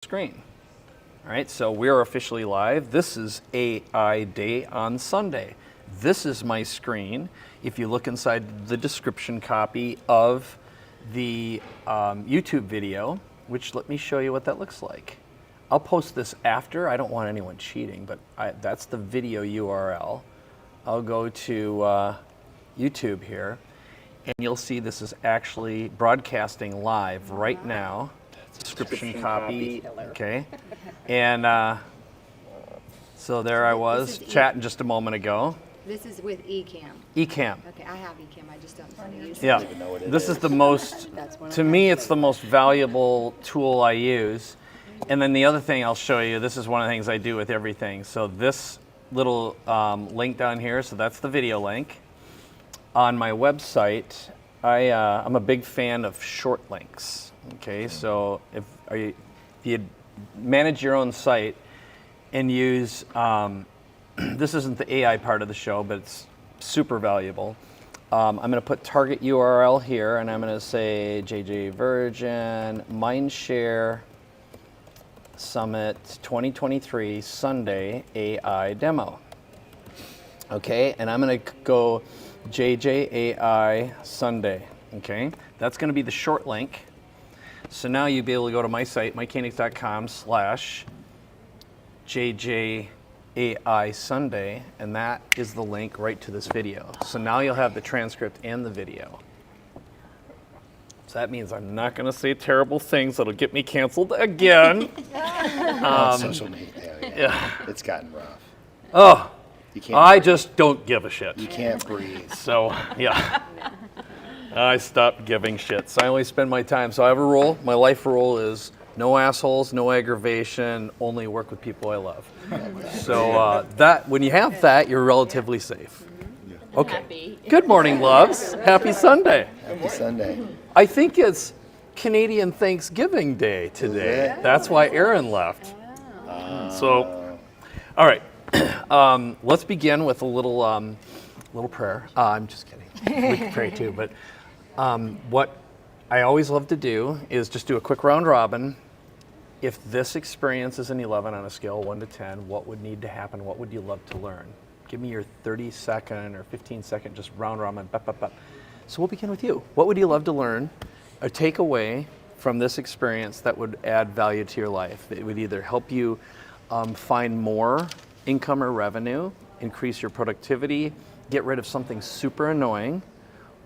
screen. All right, so we're officially live. This is AI Day on Sunday. This is my screen. If you look inside the description copy of the YouTube video, which let me show you what that looks like. I'll post this after. I don't want anyone cheating, but that's the video URL. I'll go to YouTube here, and you'll see this is actually broadcasting live right now. Description copy, okay. And so there I was chatting just a moment ago. This is with eCam. eCam. Okay, I have eCam. I just don't know how to use it. Yeah, this is the most, to me, it's the most valuable tool I use. And then the other thing I'll show you, this is one of the things I do with everything. So this little link down here, so that's the video link. On my website, I'm a big fan of short links. Okay, so if you manage your own site and use, this isn't the AI part of the show, but it's super valuable. I'm going to put target URL here, and I'm going to say JJ Virgin Mindshare Summit 2023 Sunday AI Demo. Okay, and I'm going to go JJ AI Sunday. Okay, that's going to be the short link. So now you'll be able to go to my site, mykanics.com/JJAI Sunday, and that is the link right to this video. So now you'll have the transcript and the video. So that means I'm not going to say terrible things that'll get me canceled again. Social media, yeah. It's gotten rough. Oh, You can't I breathe. just don't give a shit. You can't breathe. So, yeah. I stopped giving shits. I only spend my time. So I have a rule. My life rule is no assholes, no aggravation, only work with people I love. So that when you have that, you're relatively safe. Okay. Good morning, loves. Happy Sunday. Happy Sunday. I think it's Canadian Thanksgiving Day today. That's why Aaron left. So, all right. Let's begin with a little prayer. I'm just kidding. We can pray too, but what I always love to do is just do a quick round robin. If this experience is an 11 on a scale 1 to 10, what would need to happen? What would you love to learn? Give me your 30-second or 15-second just round robin. So we'll begin with you. What would you love to learn or take away from this experience that would add value to your life? It would either help you find more income or revenue, increase your productivity, get rid of something super annoying,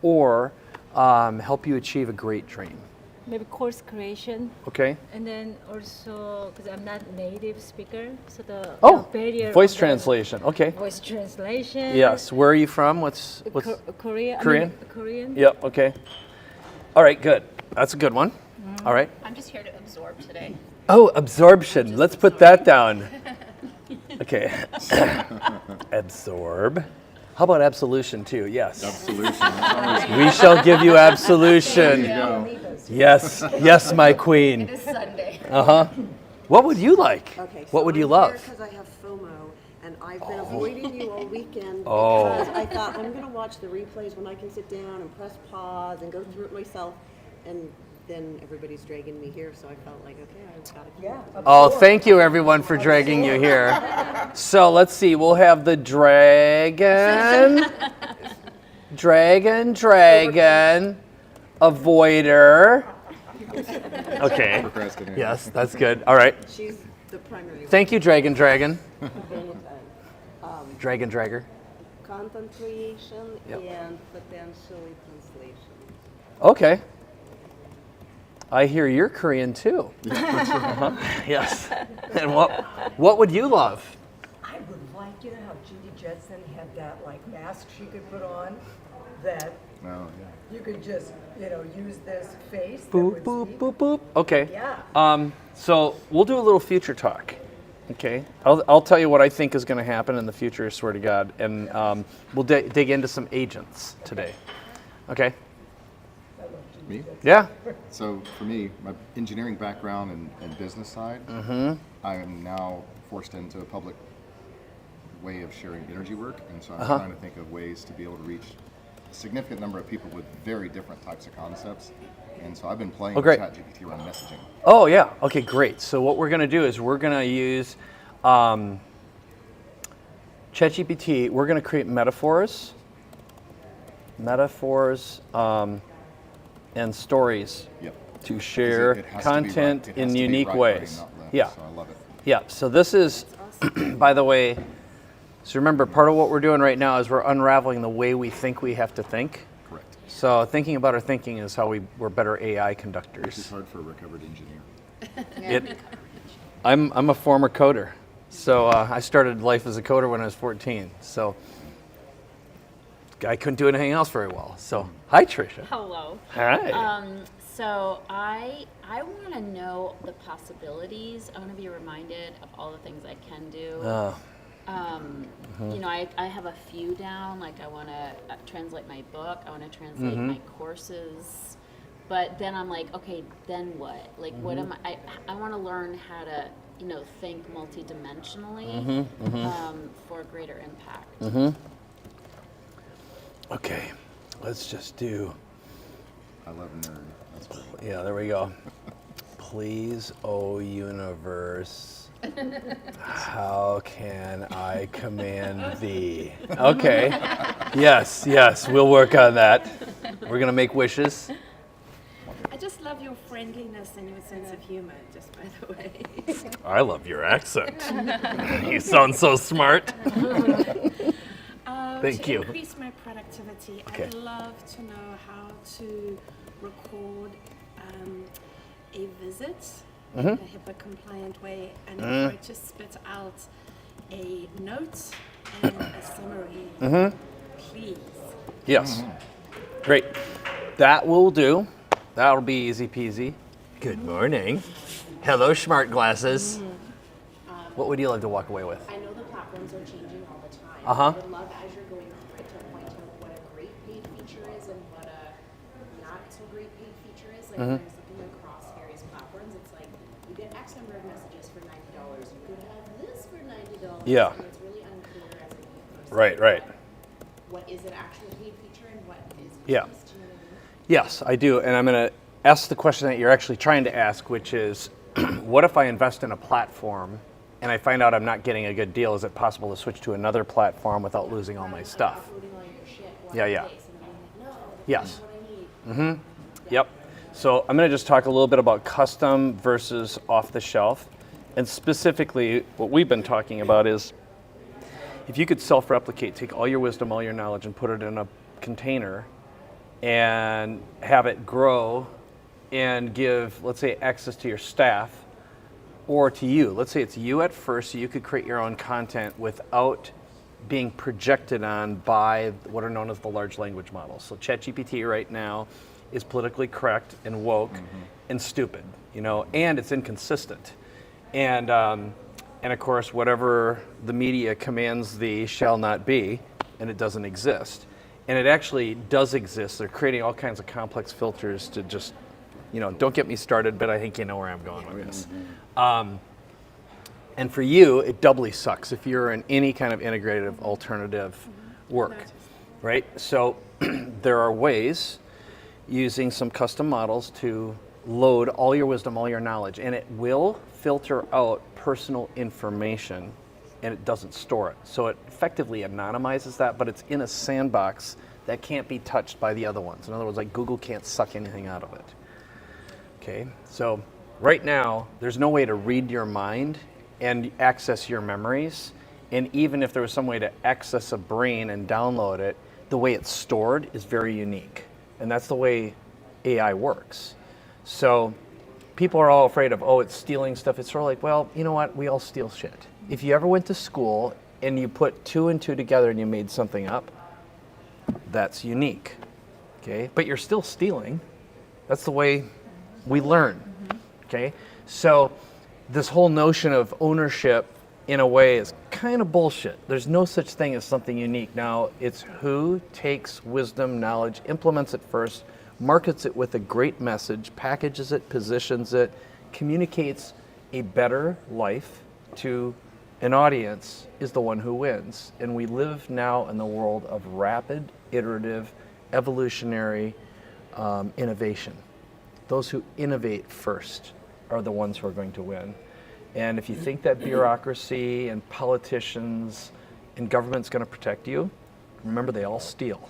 or help you achieve a great dream. Maybe course creation. Okay. And then also, because I'm not native speaker, so the barrier. Voice translation. Okay. Voice translation. Yes. Where are you from? What's Korea? Korean? Korean. Yep. Okay. All right. Good. That's a good one. All right. I'm just here to absorb today. Oh, absorption. Let's put that down. Okay. Absorb. How about absolution too? Yes. Absolution. We shall give you absolution. Yes. Yes, my queen. It is Sunday. Uh-huh. What would you like? Okay, What so would you I'm love? here because I have FOMO, and I've been avoiding you all weekend Oh. because I thought I'm going to watch the replays when I can sit down and press pause and go through it myself, and then everybody's dragging me here, so I felt like, okay, I've got to come. Yeah. Oh, thank you everyone for dragging you here. So let's see, we'll have the dragon, avoider. Okay. Procrastinator. Yes, that's good. All right. She's the primary Thank you, dragon. Anytime. Dragon dragger. Content creation Yep. and potentially translation. Okay. I hear you're Korean too. Uh-huh. Yes. And what would you love? I would like, you know how Judy Jetson had that like mask she could put on that Oh, yeah. you could just, use this face. that Boop, would boop, speak. boop, boop. Okay. Yeah. So we'll do a little future talk. Okay. I'll tell you what I think is going to happen in the future, I swear to God. And we'll dig into some agents today. Okay. Me? Yeah. So for me, my engineering background and business side, I am now forced into a public way of sharing energy work, and so I'm trying to think of ways to be able to reach significant number of people with very different types of concepts. And so I've been playing Oh, with great. ChatGPT around messaging. Oh, yeah. Okay, great. So what we're going to do is we're going to use ChatGPT. We're going to create metaphors, and stories Yep. to share It has to be content right. It has in to be unique right ways. brain, not left. Yeah. So I love it. Yeah. So this is, by the way, so remember, part of what we're doing right now is we're unraveling the way we think we have to think. Correct. So thinking about our thinking is how we're better AI It's conductors. hard for a recovered engineer. I'm a former coder. So I started life as a coder when I was 14. So I couldn't do anything else very well. So hi, Tricia. Hello. Hi. So I want to know the possibilities. I want to be reminded of all the things I can do. You know, I have a few down. Like I want to translate my book. I want to translate my courses. But then I'm like, okay, then what? Like, what am I? I want to learn how to, you know, think multidimensionally for a greater impact. Okay, let's just do. I love nerd. That's great. Yeah, there we go. Please, oh universe, how can I command thee? Okay. Yes, we'll work on that. We're gonna make wishes. I just love your friendliness and your sense of humor, just by the way. I love your accent. You sound so smart. Thank to you. increase my productivity, Okay. I'd love to know how to record a visit in a HIPAA-compliant way, and for it to spit out a note and a summary, please. Yes. Great. That will do. That'll be easy peasy. Good morning. Hello, smart glasses. What would you like to walk away with? I know the platforms are changing all the time. Uh-huh. I would love, as you're going through it, to point out what a great paid feature is and what a not so great paid feature is. Like when I was looking across various platforms, it's like you get X number of messages for $90. You could have this for $90. Yeah. And it's really unclear as a new person. Right. What is an actual paid feature and what is Yeah. used? Do you know what I mean? Yes, I do. And I'm going to ask the question that you're actually trying to ask, which is, what if I invest in a platform and I find out I'm not getting a good deal? Is it possible to switch to another platform without losing all my stuff? Uploading all your shit one Yeah. place and then being like, no, that's Yes. not what I need. Yep. So I'm going to just talk a little bit about custom versus off the shelf. And specifically, what we've been talking about is if you could self-replicate, take all your wisdom, all your knowledge, and put it in a container and have it grow and give, let's say, access to your staff or to you. Let's say it's you at first, so you could create your own content without being projected on by what are known as the large language models. So ChatGPT right now is politically correct and woke and stupid, you know, and it's inconsistent. And of course, whatever the media commands thee shall not be, and it doesn't exist. And it actually does exist. They're creating all kinds of complex filters to just, you know, don't get me started, but I think you know where I'm going with this. And for you, it doubly sucks if you're in any kind of integrative alternative work, right? So there are ways using some custom models to load all your wisdom, all your knowledge, and it will filter out personal information and it doesn't store it. So it effectively anonymizes that, but it's in a sandbox that can't be touched by the other ones. In other words, like Google can't suck anything out of it. Okay, so right now, there's no way to read your mind and access your memories. And even if there was some way to access a brain and download it, the way it's stored is very unique. And that's the way AI works. So people are all afraid of, oh, it's stealing stuff. It's sort of like, well, you know what? We all steal shit. If you ever went to school and you put 2 and 2 together and you made something up, that's unique. Okay? But you're still stealing. That's the way we learn. Okay? So this whole notion of ownership in a way is kind of bullshit. There's no such thing as something unique. Now, it's who takes wisdom, knowledge, implements it first, markets it with a great message, packages it, positions it, communicates a better life to an audience is the one who wins. And we live now in the world of rapid, iterative, evolutionary innovation. Those who innovate first are the ones who are going to win. And if you think that bureaucracy and politicians and government's going to protect you, remember they all steal.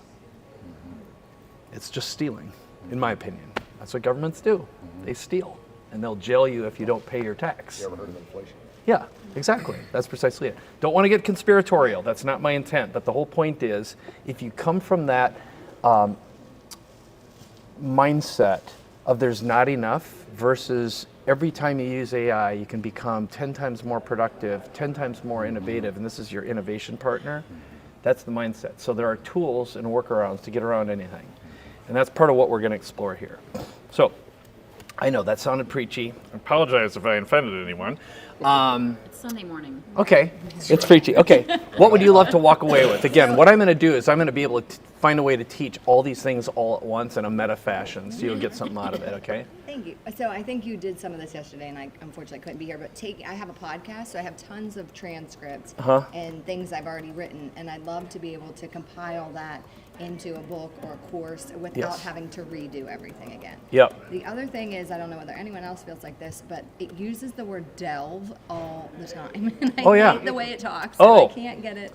It's just stealing, in my opinion. That's what governments do. They steal, and they'll jail you if you don't pay your tax. You ever heard of inflation? Yeah, exactly. That's precisely it. Don't want to get conspiratorial. That's not my intent. But the whole point is, if you come from that mindset of there's not enough versus every time you use AI, you can become 10 times more productive, 10 times more innovative, and this is your innovation partner, that's the mindset. So there are tools and workarounds to get around anything. And that's part of what we're going to explore here. So, I know that sounded preachy. I apologize if I offended anyone. It's Sunday morning. Okay, it's preachy. Okay, what would you love to walk away with? Again, what I'm going to do is I'm going to be able to find a way to teach all these things all at once in a meta fashion, so you'll get something out of it, okay? Thank you. So I think you did some of this yesterday, and I unfortunately couldn't be here. But I have a podcast, so I have tons of transcripts and things I've already written, and I'd love to be able to compile that into a book or a course without having to redo everything again. Yep. The other thing is, I don't know whether anyone else feels like this, but it uses the word delve all the time. And I hate the way it talks. And I can't get it.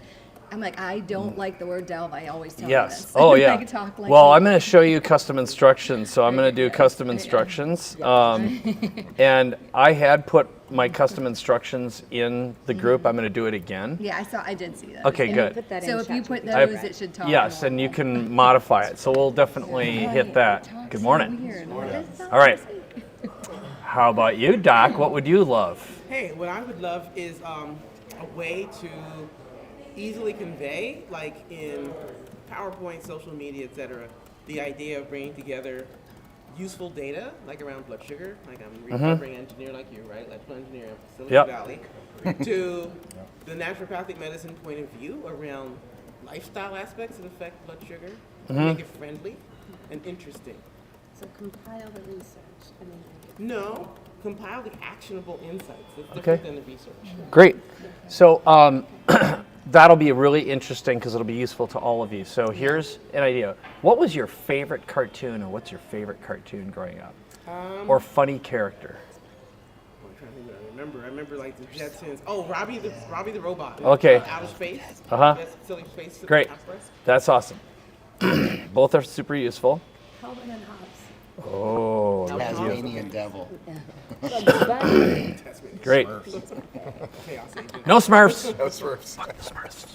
I'm like, I don't like the word delve. I always tell you this. Oh, yeah. I talk like well, I'm going to show you custom instructions. So I'm going to do custom instructions. And I had put my custom instructions in the group. I'm going to do it again. Yeah, I did see that. Okay, good. So if you put those, it should talk. Yes, and you can modify it. So we'll definitely hit that. Good morning. All right. How about you, Doc? What would you love? Hey, what I would love is a way to easily convey, like in PowerPoint, social media, etc., the idea of bringing together useful data, like around blood sugar, like I'm a recovering engineer like you, right? Electrical engineer in Silicon Valley, to the naturopathic medicine point of view around lifestyle aspects that affect blood sugar, make it friendly and interesting. So compile the research and then No, compile the actionable insights. It's different than the research. Great. So that'll be really interesting because it'll be useful to all of you. So here's an idea. What was your favorite cartoon, or what's your favorite cartoon growing up? Or funny character? I'm trying to think what I remember like the Jetsons. Oh, Robbie the robot. Okay. Outer space. That's silly space. Great. That's awesome. Both are super useful. Calvin and Hobbes. Oh, Tasmanian devil. great. No Smurfs. No Smurfs. Fuck the Smurfs.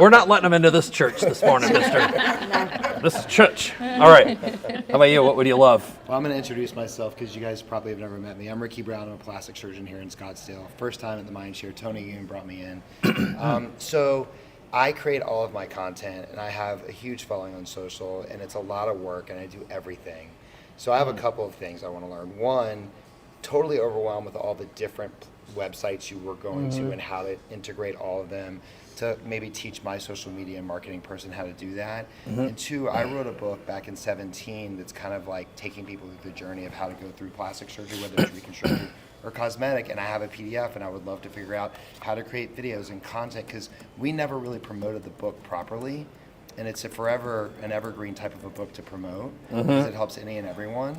We're not letting them into this church this morning, mister. This is church. All right. How about you? What would you love? Well, I'm going to introduce myself because you guys probably have never met me. I'm Ricky Brown. I'm a plastic surgeon here in Scottsdale. First time at the Mindshare. Tony Yoon brought me in. So I create all of my content, and I have a huge following on social, and it's a lot of work, and I do everything. So I have a couple of things I want to learn. One, totally overwhelmed with all the different websites you were going to and how to integrate all of them, to maybe teach my social media and marketing person how to do that. And two, I wrote a book back in 2017 that's kind of like taking people through the journey of how to go through plastic surgery, whether it's reconstructive or cosmetic, and I have a PDF, and I would love to figure out how to create videos and content, because we never really promoted the book properly, and it's an evergreen type of a book to promote, because it helps any and everyone.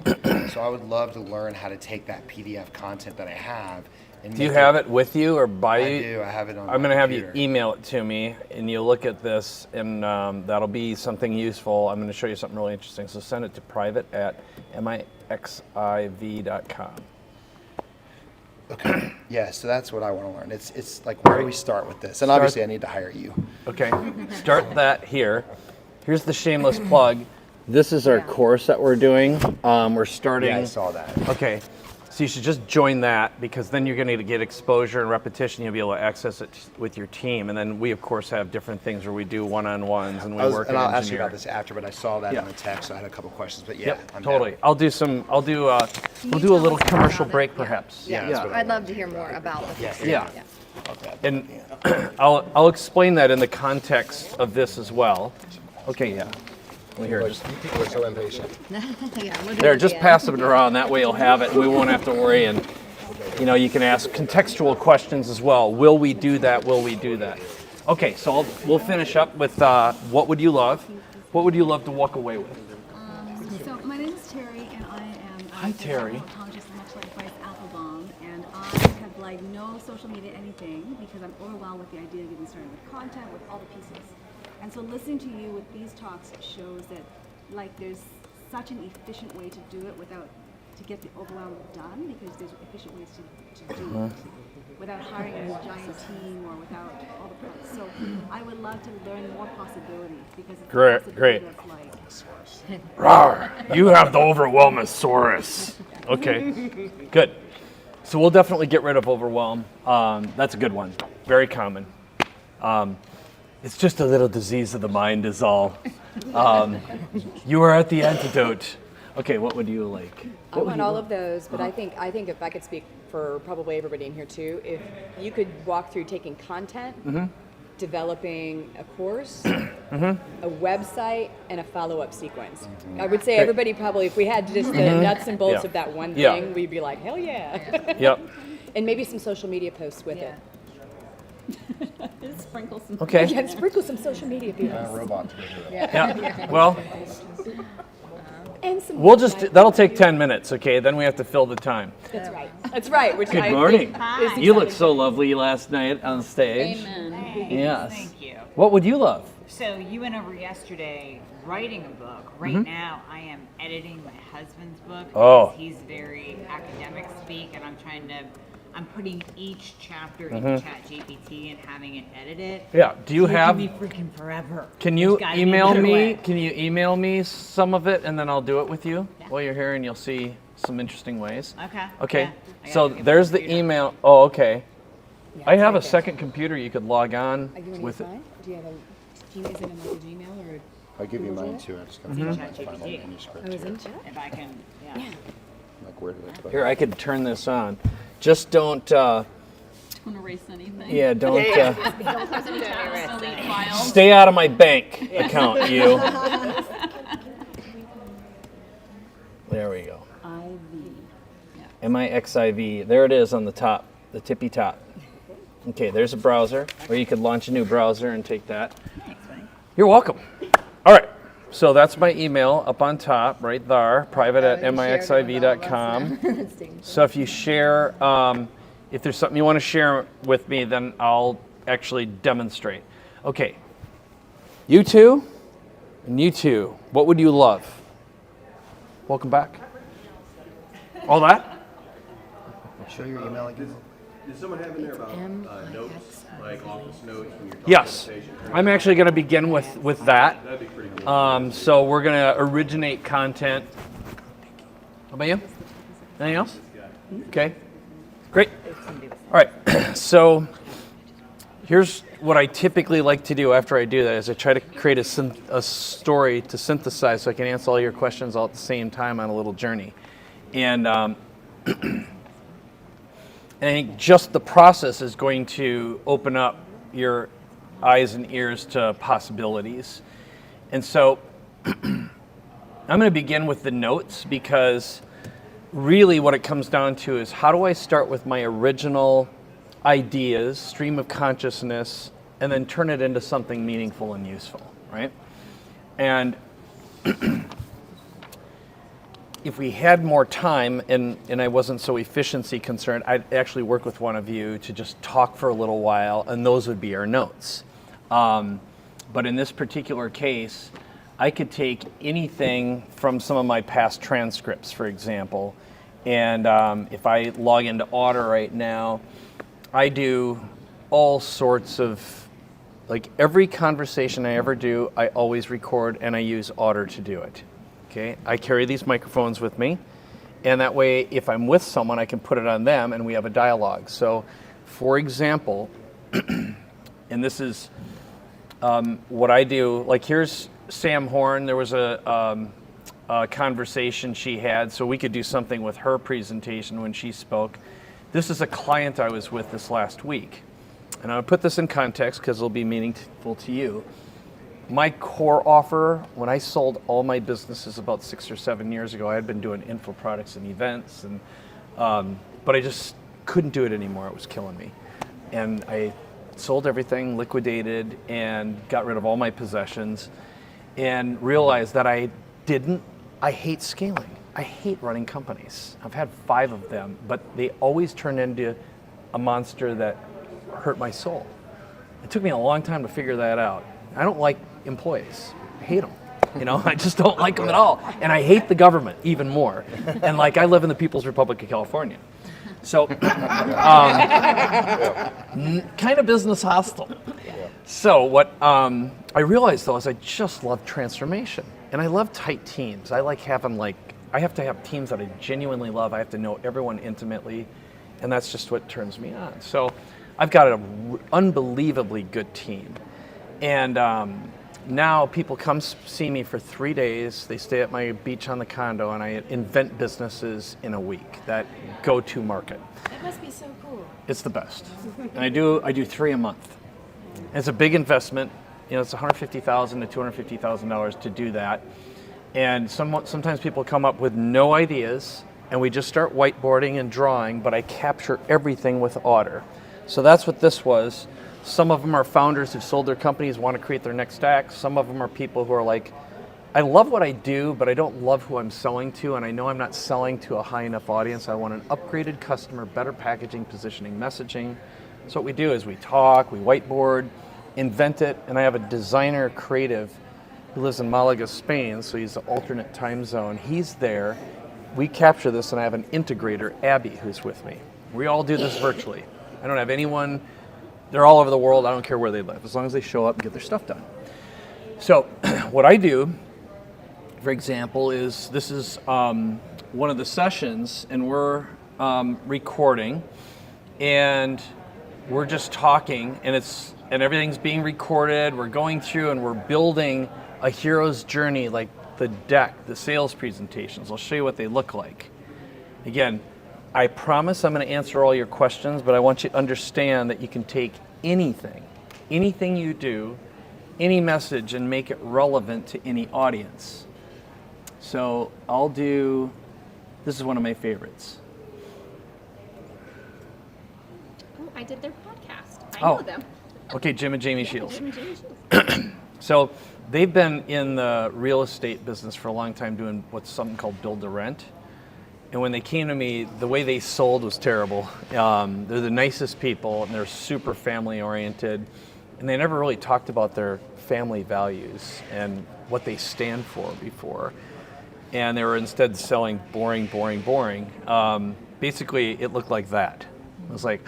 So I would love to learn how to take that PDF content that I have. And do you have it with you or by you? I do. I have it on. I'm going to have you email it to me, and you'll look at this, and that'll be something useful. I'm going to show you something really interesting. So send it to private@mixiv.com. Okay. Yeah, so that's what I want to learn. It's like, where do we start with this? And obviously I need to hire you. Okay, start that here. Here's the shameless plug. This is our course that we're doing. We're starting. Yeah, I saw that. Okay, so you should just join that, because then you're going to get exposure and repetition. You'll be able to access it with your team. And then we, of course, have different things where we do one-on-ones and we work. And I'll and ask you engineer. about this after, but I saw that in the text, so I had a couple questions. But yeah, I'm totally. down. We'll do a little commercial break, perhaps. Yeah, I'd love to hear more about the future. Yeah. And I'll explain that in the context of this as well. Okay, yeah. Well, here, just, You people are so impatient. there, just pass it around. That way you'll have it, and we won't have to worry. And you can ask contextual questions as well. Will we do that? Will we do that? Okay, so we'll finish up with what would you love? What would you love to walk away with? So my name is Terry, and I am Hi, Terry. a psychologist, much like Bryce Applebaum, and I have like no social media anything because I'm overwhelmed with the idea of getting started with content, with all the pieces. And so listening to you with these talks shows that like there's such an efficient way to do it without to get the overwhelm done, because there's efficient ways to do it without hiring a giant team or without all the parts. So I would love to learn more possibilities because it's Great, the great. possibility of like Rawr, you have the overwhelmosaurus. Okay, good. So we'll definitely get rid of overwhelm. That's a good one. Very common. It's just a little disease of the mind is all. You are at the antidote. Okay, what would you like? I want all of those, but I think if I could speak for probably everybody in here too, if you could walk through taking content, developing a course, a website, and a follow-up sequence. I would say everybody probably, if we had just the nuts and bolts of that one thing, we'd be like, hell yeah. Yep. And maybe some social media posts with it. sprinkle some. Okay. Yeah, sprinkle some social media people. Robots will do it. Yeah. Well, And some that'll take 10 minutes, okay? Then we have to fill the time. That's right. That's right. Which Good I morning. think is You looked so lovely last night on stage. Amen. Yes. Thank you. What would you love? So you went over yesterday writing a book. Right now, I am editing my husband's book because he's very academic speak, and I'm putting each chapter into ChatGPT and having it edit it. Yeah. Do you have? It'll be freaking forever. Can you There's gotta be email another me? way. Can you email me some of it, and then I'll do it with you while you're here, and you'll see some interesting ways. Okay. Okay. Yeah. I So gotta get my there's the computer. email. Oh, okay. Yeah, I it's have right a there. second computer you could log on Are you ready with to it. sign? Do you have is it in like a Gmail or? I'll give you mine too. I just gotta find my ChatGPT. manuscript Oh, is here. it? If I can, yeah. Like where did I put it? Here, I could turn this on. Just don't. Don't erase anything. Yeah, don't. Don't close any tabs, delete files. Stay out of my bank account, you. There we go. MIXIV. There it is on the top, the tippy top. Okay, there's a browser, or you could launch a new browser and take that. You're welcome. All right, so that's my email up on top, right there, private@mixiv.com. So if you share, if there's something you want to share with me, then I'll actually demonstrate. Okay, you two, and you two, what would you love? Welcome back. All that? Show your email again. Does someone have in there about notes, like office notes when you're talking Yes, presentation? I'm actually going to begin with that. That'd be pretty cool. So we're going to originate content. How about you? Anything else? Okay, great. All right, so here's what I typically like to do after I do that is I try to create a story to synthesize so I can answer all your questions all at the same time on a little journey. And and I think just the process is going to open up your eyes and ears to possibilities. And so I'm going to begin with the notes because really what it comes down to is how do I start with my original ideas, stream of consciousness, and then turn it into something meaningful and useful, right? And if we had more time and I wasn't so efficiency concerned, I'd actually work with one of you to just talk for a little while, and those would be our notes. But in this particular case, I could take anything from some of my past transcripts, for example, and if I log into Otter right now, I do all sorts of, like every conversation I ever do, I always record and I use Otter to do it. Okay, I carry these microphones with me, and that way if I'm with someone, I can put it on them and we have a dialogue. So, for example, and this is what I do, like here's Sam Horn, there was a conversation she had, so we could do something with her presentation when she spoke. This is a client I was with this last week, and I'll put this in context because it'll be meaningful to you. My core offer, when I sold all my businesses about 6 or 7 years ago, I had been doing info products and events, and but I just couldn't do it anymore. It was killing me. And I sold everything, liquidated, and got rid of all my possessions, and realized that I hate scaling. I hate running companies. I've had 5 of them, but they always turn into a monster that hurt my soul. It took me a long time to figure that out. I don't like employees. I hate them. I just don't like them at all. And I hate the government even more. And I live in the People's Republic of California. So, kind of business hostile. So what I realized though is I just love transformation. And I love tight teams. I like having I have to have teams that I genuinely love. I have to know everyone intimately. And that's just what turns me on. So I've got an unbelievably good team. And now people come see me for 3 days. They stay at my beach on the condo, and I invent businesses in a week that go to market. That must be so cool. It's the best. And I do 3 a month. And it's a big investment. It's $150,000 to $250,000 to do that. And sometimes people come up with no ideas, and we just start whiteboarding and drawing, but I capture everything with Otter. So that's what this was. Some of them are founders who've sold their companies, want to create their next act. Some of them are people who are like, I love what I do, but I don't love who I'm selling to, and I know I'm not selling to a high enough audience. I want an upgraded customer, better packaging, positioning, messaging. So what we do is we talk, we whiteboard, invent it, and I have a designer creative who lives in Malaga, Spain, so he's an alternate time zone. He's there. We capture this, and I have an integrator, Abby, who's with me. We all do this virtually. I don't have anyone. They're all over the world. I don't care where they live, as long as they show up and get their stuff done. So what I do, for example, is this is one of the sessions, and we're recording, and we're just talking, and everything's being recorded. We're going through, and we're building a hero's journey, like the deck, the sales presentations. I'll show you what they look like. Again, I promise I'm going to answer all your questions, but I want you to understand that you can take anything you do, any message, and make it relevant to any audience. So I'll do, this is one of my favorites. Oh, I did their podcast. I know them. Okay, Jim and Jamie Shields. Jim and Jamie Shields. So they've been in the real estate business for a long time doing what's something called build to rent. And when they came to me, the way they sold was terrible. They're the nicest people, and they're super family oriented. And they never really talked about their family values and what they stand for before. And they were instead selling boring. Basically, it looked like that. It was like,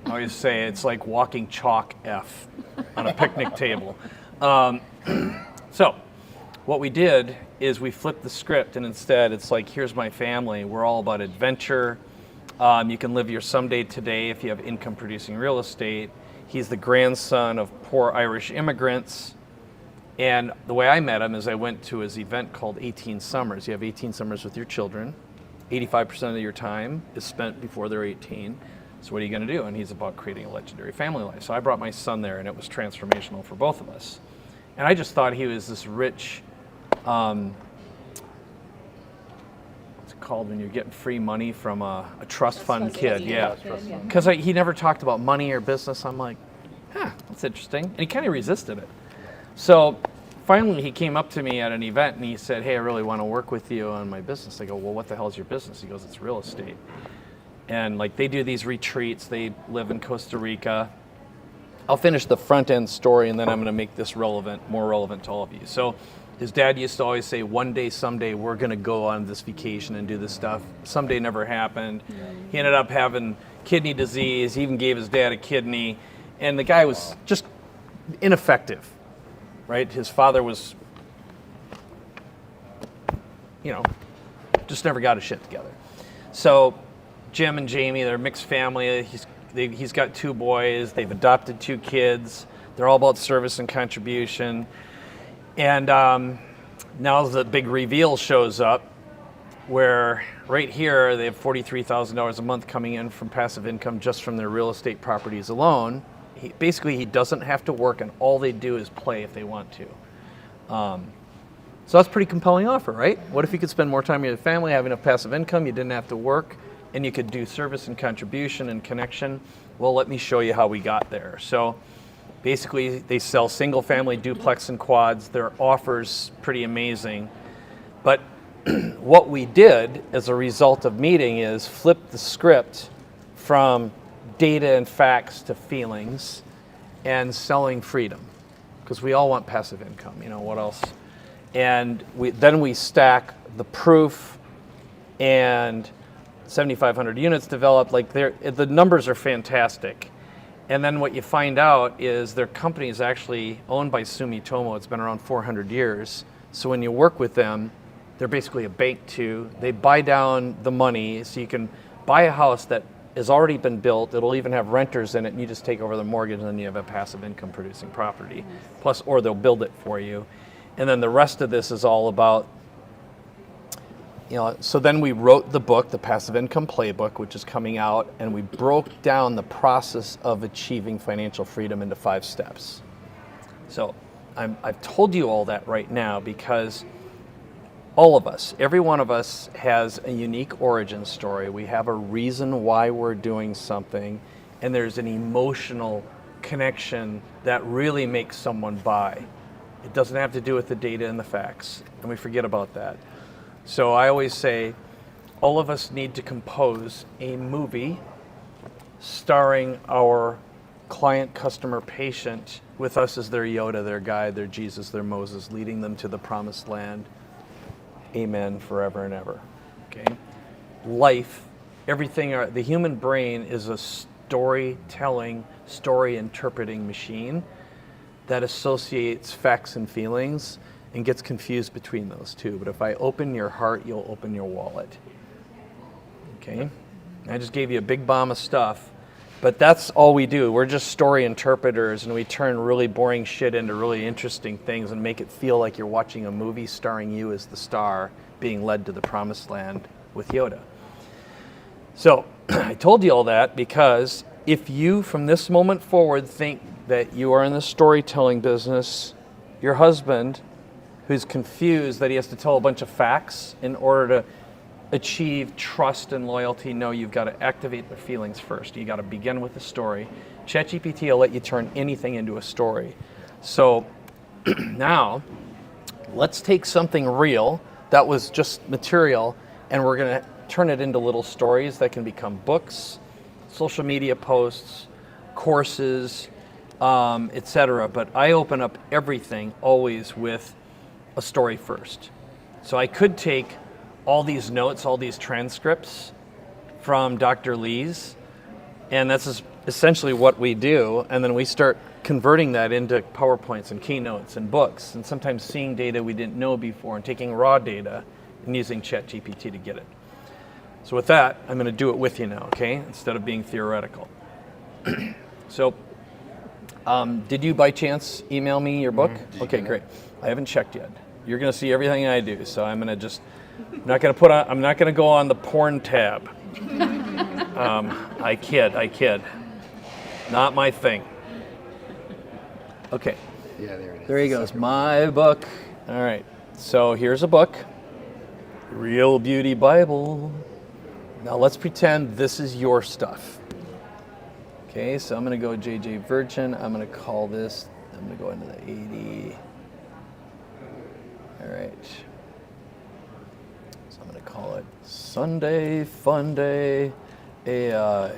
I always say, it's like walking chalk F on a picnic table. So what we did is we flipped the script, and instead it's like, here's my family. We're all about adventure. You can live your someday today if you have income producing real estate. He's the grandson of poor Irish immigrants. And the way I met him is I went to his event called 18 Summers. You have 18 summers with your children. 85% of your time is spent before they're 18. So what are you going to do? And he's about creating a legendary family life. So I brought my son there, and it was transformational for both of us. And I just thought he was this rich, what's it called when you're getting free money from a trust fund kid? Yeah, because he never talked about money or business. I'm like, that's interesting. And he kind of resisted it. So finally he came up to me at an event, and he said, hey, I really want to work with you on my business. I go, well, what the hell is your business? He goes, it's real estate. And they do these retreats. They live in Costa Rica. I'll finish the front end story, and then I'm going to make this more relevant to all of you. So his dad used to always say, one day, someday, we're going to go on this vacation and do this stuff. Someday never happened. He ended up having kidney disease. He even gave his dad a kidney. And the guy was just ineffective, right? His father was, just never got his shit together. So Jim and Jamie, they're a mixed family. He's got 2 boys. They've adopted 2 kids. They're all about service and contribution. And now the big reveal shows up, where right here they have $43,000 a month coming in from passive income just from their real estate properties alone. He doesn't have to work, and all they do is play if they want to. So that's a pretty compelling offer, right? What if you could spend more time with your family, have enough passive income, you didn't have to work, and you could do service and contribution and connection. Well, let me show you how we got there. So basically, they sell single family, duplex, and quads. Their offer's pretty amazing. But what we did as a result of meeting is flip the script from data and facts to feelings and selling freedom, because we all want passive income. What else? And then we stack the proof and 7,500 units developed. The numbers are fantastic. And then what you find out is their company is actually owned by Sumitomo. It's been around 400 years. So when you work with them, they're basically a bank too. They buy down the money so you can buy a house that has already been built. It'll even have renters in it, and you just take over the mortgage, and then you have a passive income producing property. Plus, or they'll build it for you. And then the rest of this is all about, so then we wrote the book, The Passive Income Playbook, which is coming out, and we broke down the process of achieving financial freedom into 5 steps. So I've told you all that right now because all of us, every one of us has a unique origin story. We have a reason why we're doing something, and there's an emotional connection that really makes someone buy. It doesn't have to do with the data and the facts, and we forget about that. So I always say, all of us need to compose a movie starring our client, customer, patient with us as their Yoda, their guide, their Jesus, their Moses, leading them to the promised land. Amen, forever and ever. Okay? Life, everything, the human brain is a storytelling, story-interpreting machine that associates facts and feelings and gets confused between those two. But if I open your heart, you'll open your wallet. Okay? I just gave you a big bomb of stuff, but that's all we do. We're just story interpreters, and we turn really boring shit into really interesting things and make it feel like you're watching a movie starring you as the star being led to the promised land with Yoda. So I told you all that because if you, from this moment forward, think that you are in the storytelling business, your husband, who's confused that he has to tell a bunch of facts in order to achieve trust and loyalty, no, you've got to activate the feelings first. You got to begin with the story. ChatGPT will let you turn anything into a story. So now, let's take something real that was just material, and we're going to turn it into little stories that can become books, social media posts, courses, etc. But I open up everything always with a story first. So I could take all these notes, all these transcripts from Dr. Lee's, and that's essentially what we do, and then we start converting that into PowerPoints and keynotes and books, and sometimes seeing data we didn't know before and taking raw data and using ChatGPT to get it. So with that, I'm going to do it with you now, okay, instead of being theoretical. So did you by chance email me your book? Okay, great. I haven't checked yet. You're going to see everything I do, so I'm going to I'm not going to go on the porn tab. I kid. Not my thing. Okay. Yeah, there it is. There he goes. My book. All right. So here's a book. Real Beauty Bible. Now let's pretend this is your stuff. Okay, so I'm going to go JJ Virgin. I'm going to call this, I'm going to go into the 80. All right. So I'm going to call it Sunday Fun Day AI.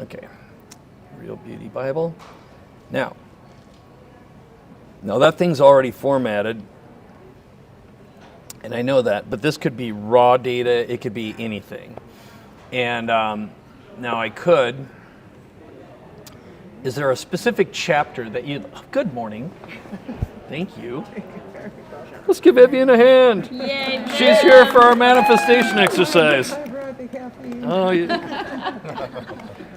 Okay. Real Beauty Bible. Now that thing's already formatted, and I know that, but this could be raw data, it could be anything. And now I could, is there a specific chapter that you, good morning, thank you. Let's give Evian a hand. Yay, She's here for our manifestation exercise. Oh,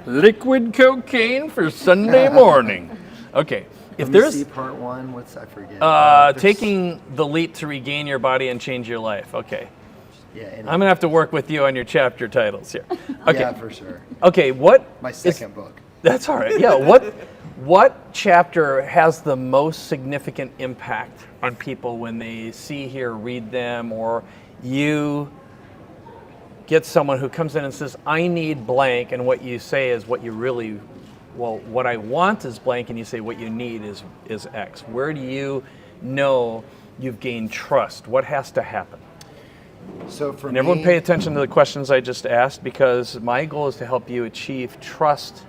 liquid cocaine for Sunday morning. Okay. If Let me there's see part one, I forget. taking the leap to regain your body and change your life. Okay. Yeah. I'm gonna have to work with you on your chapter titles here. Okay. Yeah, for sure. Okay. What? My second book. That's all right. Yeah. What chapter has the most significant impact on people when they see, hear, read them, or you get someone who comes in and says, I need blank, and what you say is what you really, well, what I want is blank, and you say what you need is X. Where do you know you've gained trust? What has to happen? So for and everyone pay attention to the questions I just asked, because my goal is to help you achieve trust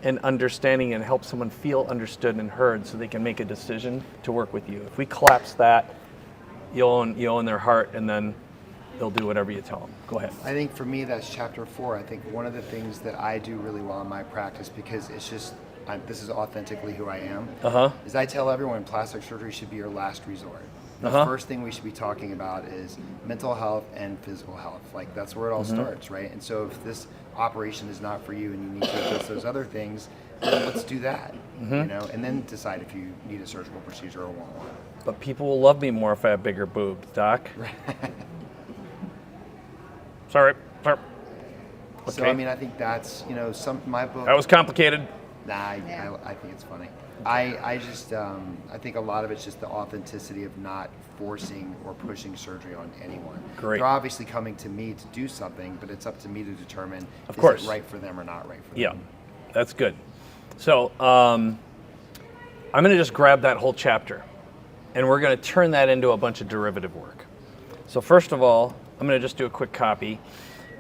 and understanding and help someone feel understood and heard so they can make a decision to work with you. If we collapse that, you own their heart, and then they'll do whatever you tell them. Go ahead. I think for me, that's chapter 4. I think one of the things that I do really well in my practice, because it's just, this is authentically who I am, is I tell everyone plastic surgery should be your last resort. The first thing we should be talking about is mental health and physical health. Like, that's where it all starts, right? And so if this operation is not for you and you need to address those other things, then let's do that, you know, and then decide if you need a surgical procedure or want one. But people will love me more if I have bigger boobs, Doc. Sorry. Okay. So, I mean, I think that's, you know, my book. That was complicated. Nah, I think it's funny. I just, I think a lot of it's just the authenticity of not forcing or pushing surgery on anyone. Great. They're obviously coming to me to do something, but it's up to me to determine of course. Is it right for them or not right for them. Yeah, that's good. So I'm going to just grab that whole chapter, and we're going to turn that into a bunch of derivative work. So first of all, I'm going to just do a quick copy,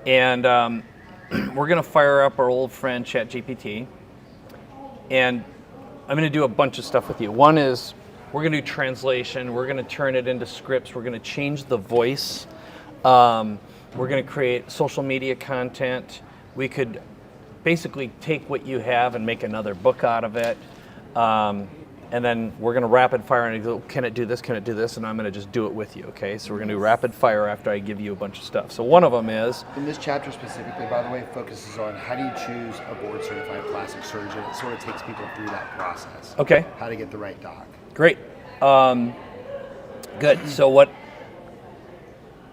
and we're going to fire up our old friend ChatGPT, and I'm going to do a bunch of stuff with you. One is we're going to do translation. We're going to turn it into scripts. We're going to change the voice. We're going to create social media content. We could basically take what you have and make another book out of it. And then we're going to rapid fire and go, can it do this? Can it do this? And I'm going to just do it with you, okay? So we're going to do rapid fire after I give you a bunch of stuff. So one of them is... And this chapter specifically, by the way, focuses on how do you choose a board-certified plastic surgeon. It sort of takes people through that process. Okay. How to get the right doc. Great. Good. So what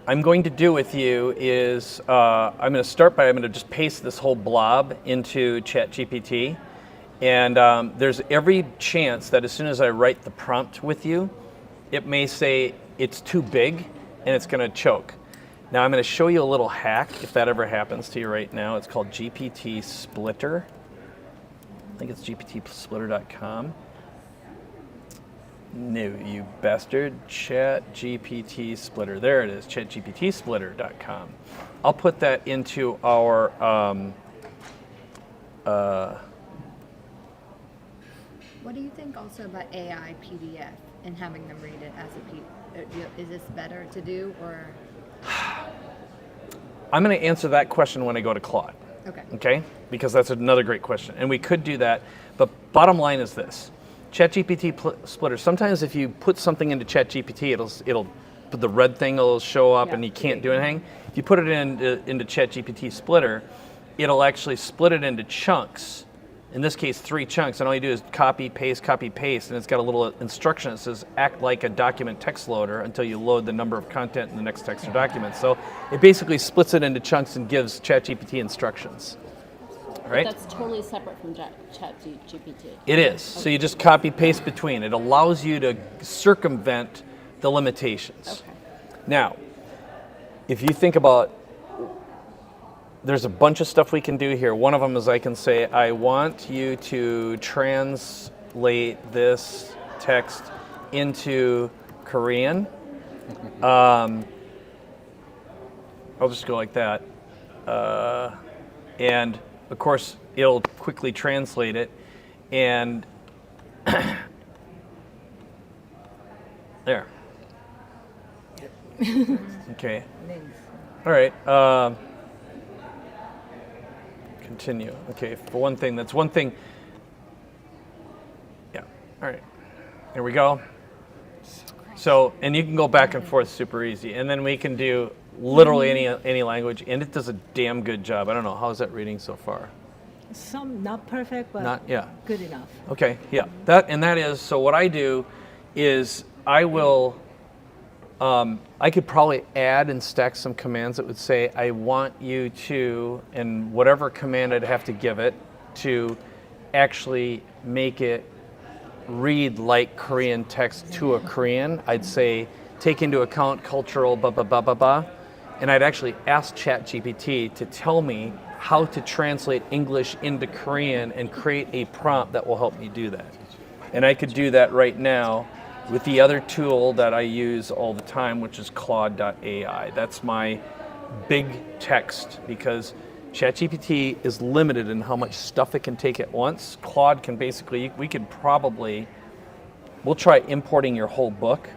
I'm going to do with you is I'm going to start by, I'm going to just paste this whole blob into ChatGPT. And there's every chance that as soon as I write the prompt with you, it may say it's too big and it's going to choke. Now I'm going to show you a little hack if that ever happens to you right now. It's called GPT Splitter. I think it's gptsplitter.com. No, you bastard. ChatGPT Splitter. There it is, chatgptsplitter.com. I'll put that into our what do you think also about AI PDF and having them read it as a PDF? Is this better to do, or? I'm going to answer that question when I go to Claude. Okay. Okay? Because that's another great question. And we could do that. But bottom line is this. ChatGPT Splitter, sometimes if you put something into ChatGPT, it'll the red thing will show up and you can't do anything. If you put it into ChatGPT Splitter, it'll actually split it into chunks. In this case, 3 chunks, and all you do is copy, paste, and it's got a little instruction that says, act like a document text loader until you load the number of content in the next text or document. So it basically splits it into chunks and gives ChatGPT instructions. Right? But that's totally separate from ChatGPT. It is. So you just copy, paste between. It allows you to circumvent the limitations. Okay. Now, if you think about, there's a bunch of stuff we can do here. One of them is I can say, I want you to translate this text into Korean. I'll just go like that. And of course, it'll quickly translate it. And there. Okay. All right. Continue. Okay, for one thing, that's one thing. Yeah, all right. Here we go. So, and you can go back and forth super easy. And then we can do literally any language, and it does a damn good job. I don't know, how's that reading so far? Some not perfect, but good enough. Okay, yeah. That is, so what I do is I will, I could probably add and stack some commands that would say, I want you to, and whatever command I'd have to give it, to actually make it read like Korean text to a Korean. I'd say, take into account cultural blah, blah, blah, blah, blah. and I'd actually ask ChatGPT to tell me how to translate English into Korean and create a prompt that will help me do that. And I could do that right now with the other tool that I use all the time, which is Claude.ai. That's my big text, because ChatGPT is limited in how much stuff it can take at once. Claude can basically, we'll try importing your whole book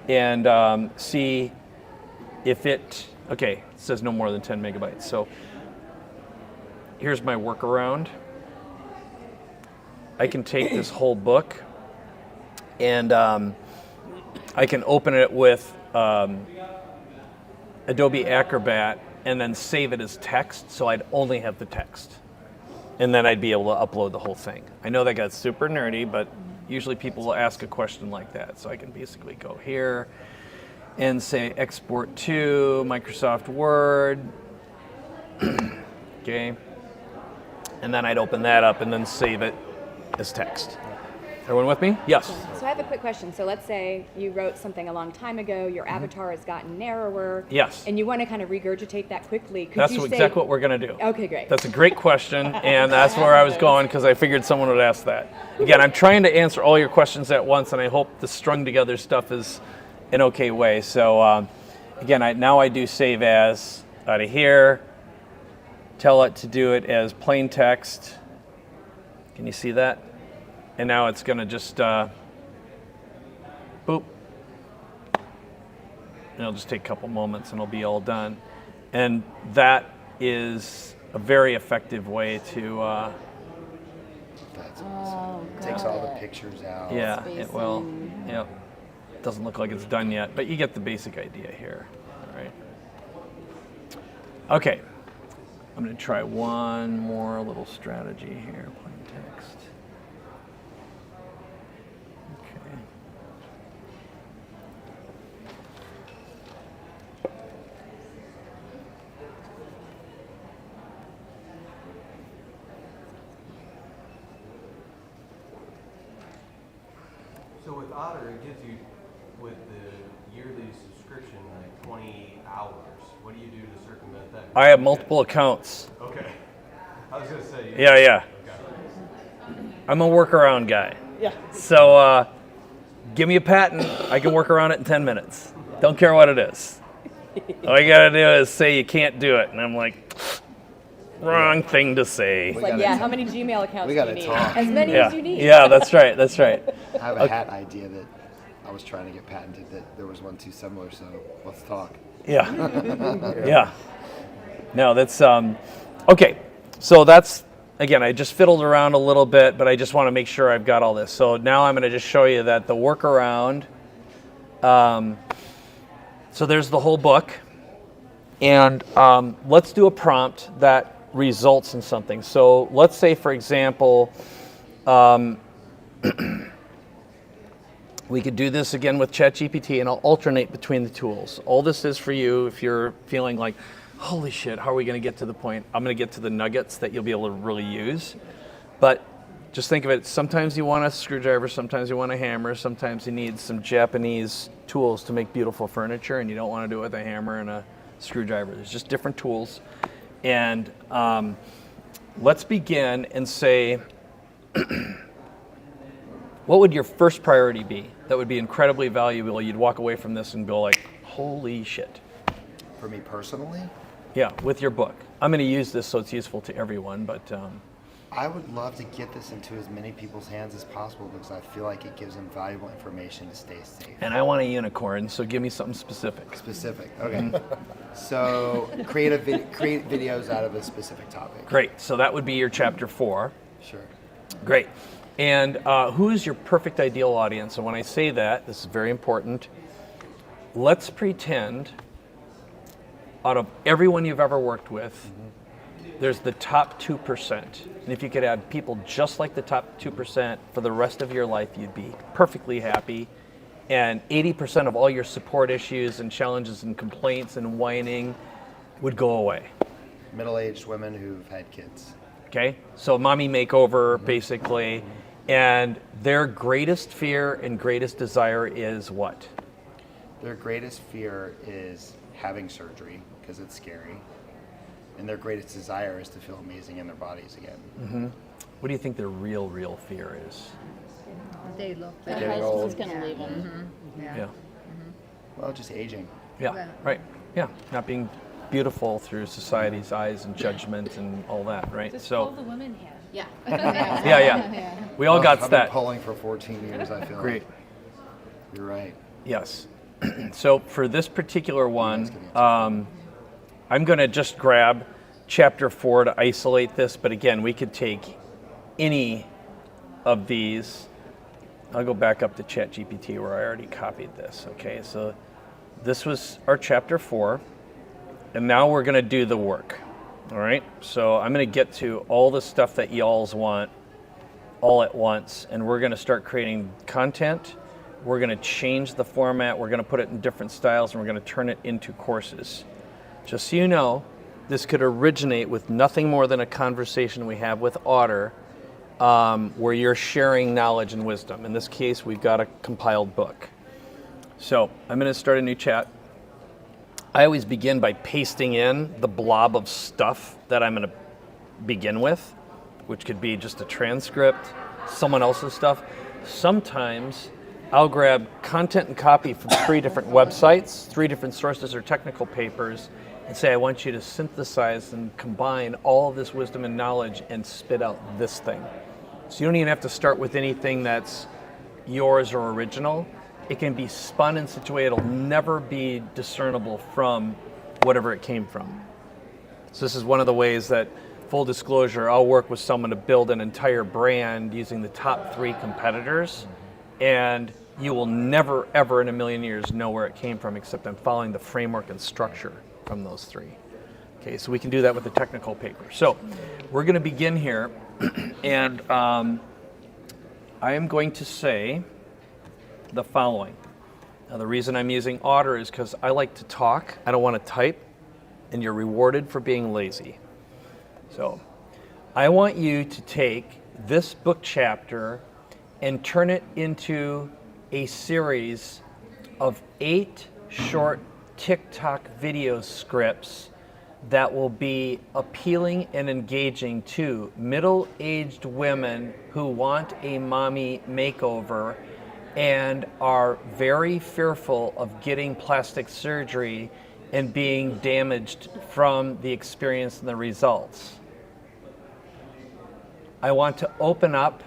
and see if it says no more than 10 megabytes. So here's my workaround. I can take this whole book and I can open it with Adobe Acrobat and then save it as text, so I'd only have the text. And then I'd be able to upload the whole thing. I know that got super nerdy, but usually people will ask a question like that. So I can basically go here and say export to Microsoft Word. Okay. And then I'd open that up and then save it as text. Everyone with me? Yes. So I have a quick question. So let's say you wrote something a long time ago, your avatar has gotten narrower. Yes. And you want to kind of regurgitate that quickly. That's exactly what we're going to do. Okay, great. That's a great question, and that's where I was going because I figured someone would ask that. Again, I'm trying to answer all your questions at once, and I hope the strung together stuff is an okay way. So again, now I do save as out of here. Tell it to do it as plain text. Can you see that? And now it's going to just boop. And it'll just take a couple moments and it'll be all done. And that is a very effective way to... That's awesome. Takes all the pictures out. Yeah, it will. Yep. Doesn't look like it's done yet, but you get the basic idea here. All right. Okay. I'm going to try one more little strategy here. Plain text. Okay. So with Otter, it gives you, with the yearly subscription, like 20 hours. What do you do to circumvent that? I have multiple accounts. Okay. I was going to say. Yeah. Okay. I'm a workaround guy. Yeah. So give me a patent, I can work around it in 10 minutes. Don't care what it is. All you gotta do is say you can't do it. And I'm like, wrong thing to say. It's like, how many Gmail accounts do you need? Talk. As many as you need. Yeah, that's right. I have a hat idea that I was trying to get patented, that there was one too similar, so let's talk. Yeah. Yeah. No, that's, okay. So that's, again, I just fiddled around a little bit, but I just want to make sure I've got all this. So now I'm going to just show you that the workaround, so there's the whole book. And let's do a prompt that results in something. So let's say, for example, we could do this again with ChatGPT, and I'll alternate between the tools. All this is for you if you're feeling like, holy shit, how are we going to get to the point? I'm going to get to the nuggets that you'll be able to really use. But just think of it, sometimes you want a screwdriver, sometimes you want a hammer, sometimes you need some Japanese tools to make beautiful furniture, and you don't want to do it with a hammer and a screwdriver. There's just different tools. And let's begin and say, what would your first priority be that would be incredibly valuable? You'd walk away from this and go like, holy shit. For me personally? Yeah, with your book. I'm going to use this so it's useful to everyone, but... I would love to get this into as many people's hands as possible because I feel like it gives them valuable information to stay safe. And I want a unicorn, so give me something specific. Specific, okay. So create videos out of a specific topic. Great, so that would be your chapter 4. Sure. Great. And who is your perfect ideal audience? And when I say that, this is very important. Let's pretend out of everyone you've ever worked with, there's the top 2%. And if you could add people just like the top 2% for the rest of your life, you'd be perfectly happy. And 80% of all your support issues and challenges and complaints and whining would go away. Middle-aged women who've had kids. Okay, so mommy makeover, basically. And their greatest fear and greatest desire is what? Their greatest fear is having surgery because it's scary, and their greatest desire is to feel amazing in their bodies again. Mm-hmm. What do you think their real fear is? They look Their Getting husband's old. gonna leave them. Mm-hmm. Yeah. Yeah. Well, just aging. Yeah. Right. Yeah. Not being beautiful through society's eyes and judgment and all that. Right. Just So. pull the women here. Yeah. Yeah. We all got I've that. been pulling for 14 years, I feel Great. like. You're right. Yes. So for this particular one, I'm going to just grab chapter 4 to isolate this. But again, we could take any of these. I'll go back up to ChatGPT where I already copied this. Okay, so this was our chapter 4. And now we're going to do the work. All right, so I'm going to get to all the stuff that y'all's want all at once. And we're going to start creating content. We're going to change the format. We're going to put it in different styles. And we're going to turn it into courses. Just so you know, this could originate with nothing more than a conversation we have with Otter, where you're sharing knowledge and wisdom. In this case, we've got a compiled book. So I'm going to start a new chat. I always begin by pasting in the blob of stuff that I'm going to begin with, which could be just a transcript, someone else's stuff. Sometimes I'll grab content and copy from 3 different websites, 3 different sources or technical papers, and say, I want you to synthesize and combine all of this wisdom and knowledge and spit out this thing. So you don't even have to start with anything that's yours or original. It can be spun in such a way it'll never be discernible from whatever it came from. So this is one of the ways that, full disclosure, I'll work with someone to build an entire brand using the top 3 competitors, and you will never, ever in a million years know where it came from, except I'm following the framework and structure from those 3. Okay, so we can do that with the technical paper. So we're going to begin here, and I am going to say the following. Now, the reason I'm using Otter is because I like to talk. I don't want to type, and you're rewarded for being lazy. So I want you to take this book chapter and turn it into a series of 8 short TikTok video scripts that will be appealing and engaging to middle-aged women who want a mommy makeover and are very fearful of getting plastic surgery and being damaged from the experience and the results. I want to open up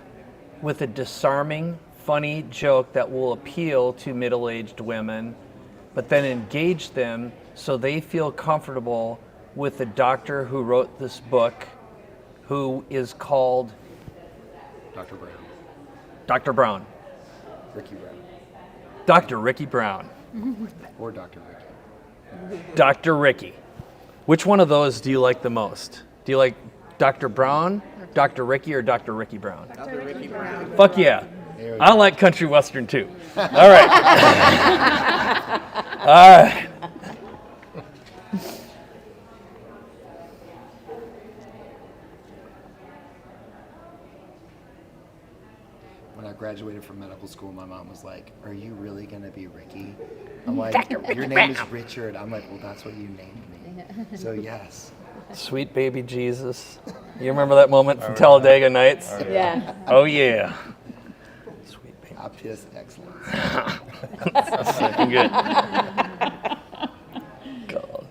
with a disarming, funny joke that will appeal to middle-aged women, but then engage them so they feel comfortable with the doctor who wrote this book, who is called Dr. Brown. Dr. Brown. Ricky Brown. Dr. Ricky Brown. Or Dr. Ricky. Dr. Ricky. Which one of those do you like the most? Do you like Dr. Brown, Dr. Ricky, or Dr. Ricky Brown? Dr. Ricky Brown. Fuck yeah. I like country western too. All right. All right. When I graduated from medical school, my mom was like, "Are you really gonna be Ricky?" I'm like, "Your name is Richard." I'm like, "Well, that's what you named me." So yes. Sweet baby Jesus. You remember that moment from Talladega Nights? Yeah. Oh yeah. Sweet baby. Obvious excellence. That's looking good. God.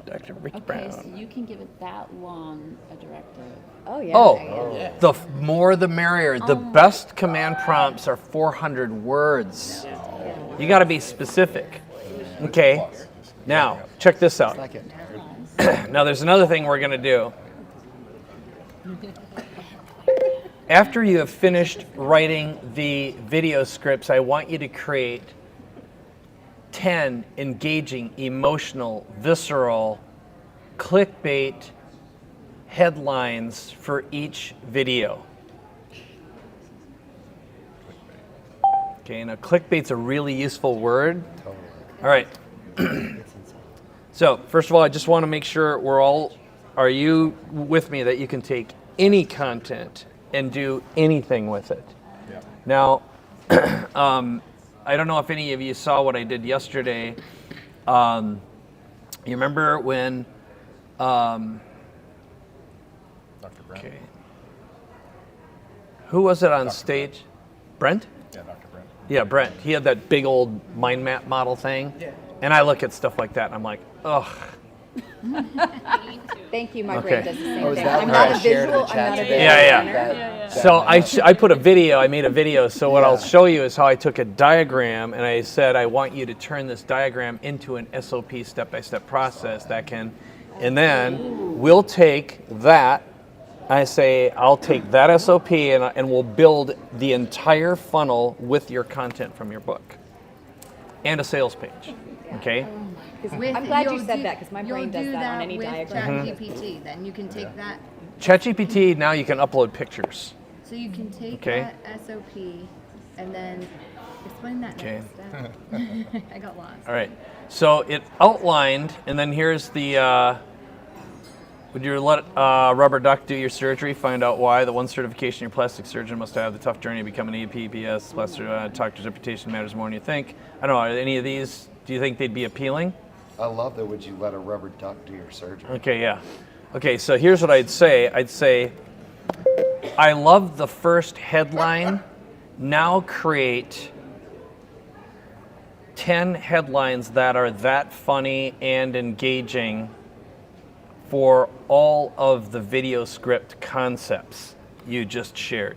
Dr. Ricky Okay, Brown. so you can give it that long a directive. Oh, yeah. Oh, the more the merrier. The best command prompts are 400 words. You got to be specific. Okay. Now, check this out. Now, there's another thing we're going to do. After you have finished writing the video scripts, I want you to create 10 engaging, emotional, visceral, clickbait headlines for each video. Okay, now clickbait's a really useful word. All right. So, first of all, I just want to make sure are you with me that you can take any content and do anything with it? Yeah. Now, I don't know if any of you saw what I did yesterday. You remember when? Dr. Brent. Okay. Who was it on stage? Brent? Yeah, Dr. Brent. Yeah, Brent. He had that big old mind map model thing. Yeah. And I look at stuff like that and I'm like, ugh. Thank you. My Okay. brain does the same Oh, is thing. that I'm what not I a shared in the visual. I'm chat not a today? visual Yeah. learner. So I put a video, I made a video. So what I'll show you is how I took a diagram and I said, I want you to turn this diagram into an SOP step-by-step process that can, and then we'll take that, I say, I'll take that SOP and we'll build the entire funnel with your content from your book and a sales page, okay? I'm glad you said that because my brain does do that on any with diagram. ChatGPT. Then you can take that. ChatGPT, now you can upload pictures. So you can take Okay. that SOP and then explain that Okay. next step. I got lost. All right. So it outlined, and then here's the. Would you let rubber duck do your surgery? Find out why. The one certification your plastic surgeon must have. The tough journey to become an EPPS. Plastic doctor's reputation matters more than you think. I don't know. Are any of these? Do you think they'd be appealing? I love that. Would you let a rubber duck do your surgery? Okay. Yeah. Okay. So here's what I'd say. I'd say, I love the first headline. Now create 10 headlines that are that funny and engaging for all of the video script concepts you just shared.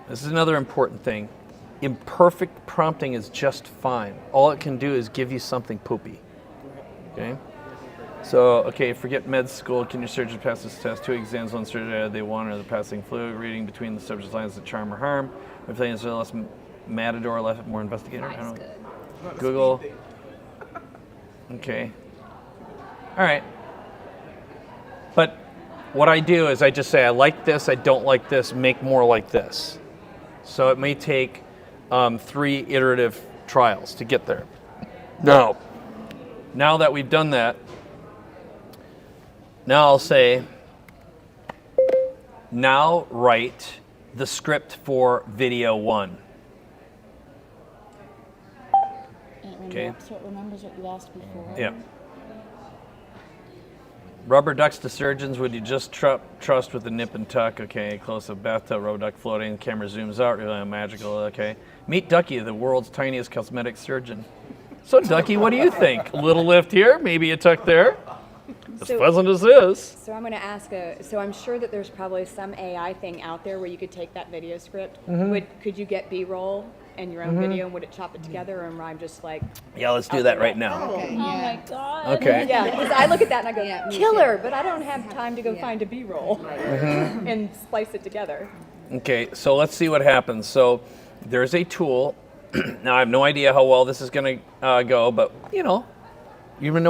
This is another important thing. Imperfect prompting is just fine. All it can do is give you something poopy. Okay? So, okay, forget med school. Can your surgeon pass this test? 2 exams, 1 surgery they want, or the passing flu. Reading between the subject lines that charm or harm. If they answer less matador, less more investigator. I don't know. Google. Okay. All right. But what I do is I just say, I like this, I don't like this, make more like this. So it may take 3 iterative trials to get there. Now that we've done that, now I'll say, now write the script for video 1. Okay. So it remembers what you asked before. Yeah. Rubber ducks to surgeons, would you just trust with the nip and tuck? Okay, close-up bathtub, rubber duck floating, camera zooms out, really magical, okay. Meet Ducky, the world's tiniest cosmetic surgeon. So Ducky, what do you think? A little lift here, maybe a tuck there? As pleasant as this. So I'm going to ask so I'm sure that there's probably some AI thing out there where you could take that video script. Could you get B-roll and your own video and would it chop it together, or am I just like... Yeah, let's do that right now. Okay. Oh my god. Okay. Yeah, because I look at that and I go, Yeah, me killer, too. but I don't have time to go find a B-roll and splice it together. Okay, so let's see what happens. So there's a tool. Now I have no idea how well this is going to go, but you know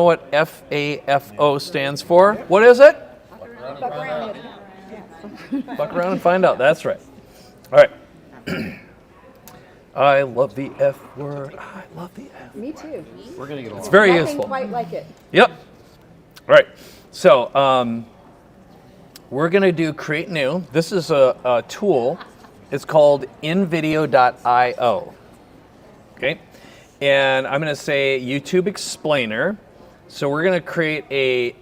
what FAFO stands for? What is it? Fuck around with it. Fuck around and find out. That's right. All right. I love the F word. I love the F. Me too. We're gonna get along. It's very Nothing useful. quite like it. Yep. All right. So we're going to do create new. This is a tool. It's called invideo.io. Okay. And I'm going to say YouTube explainer. So we're going to create a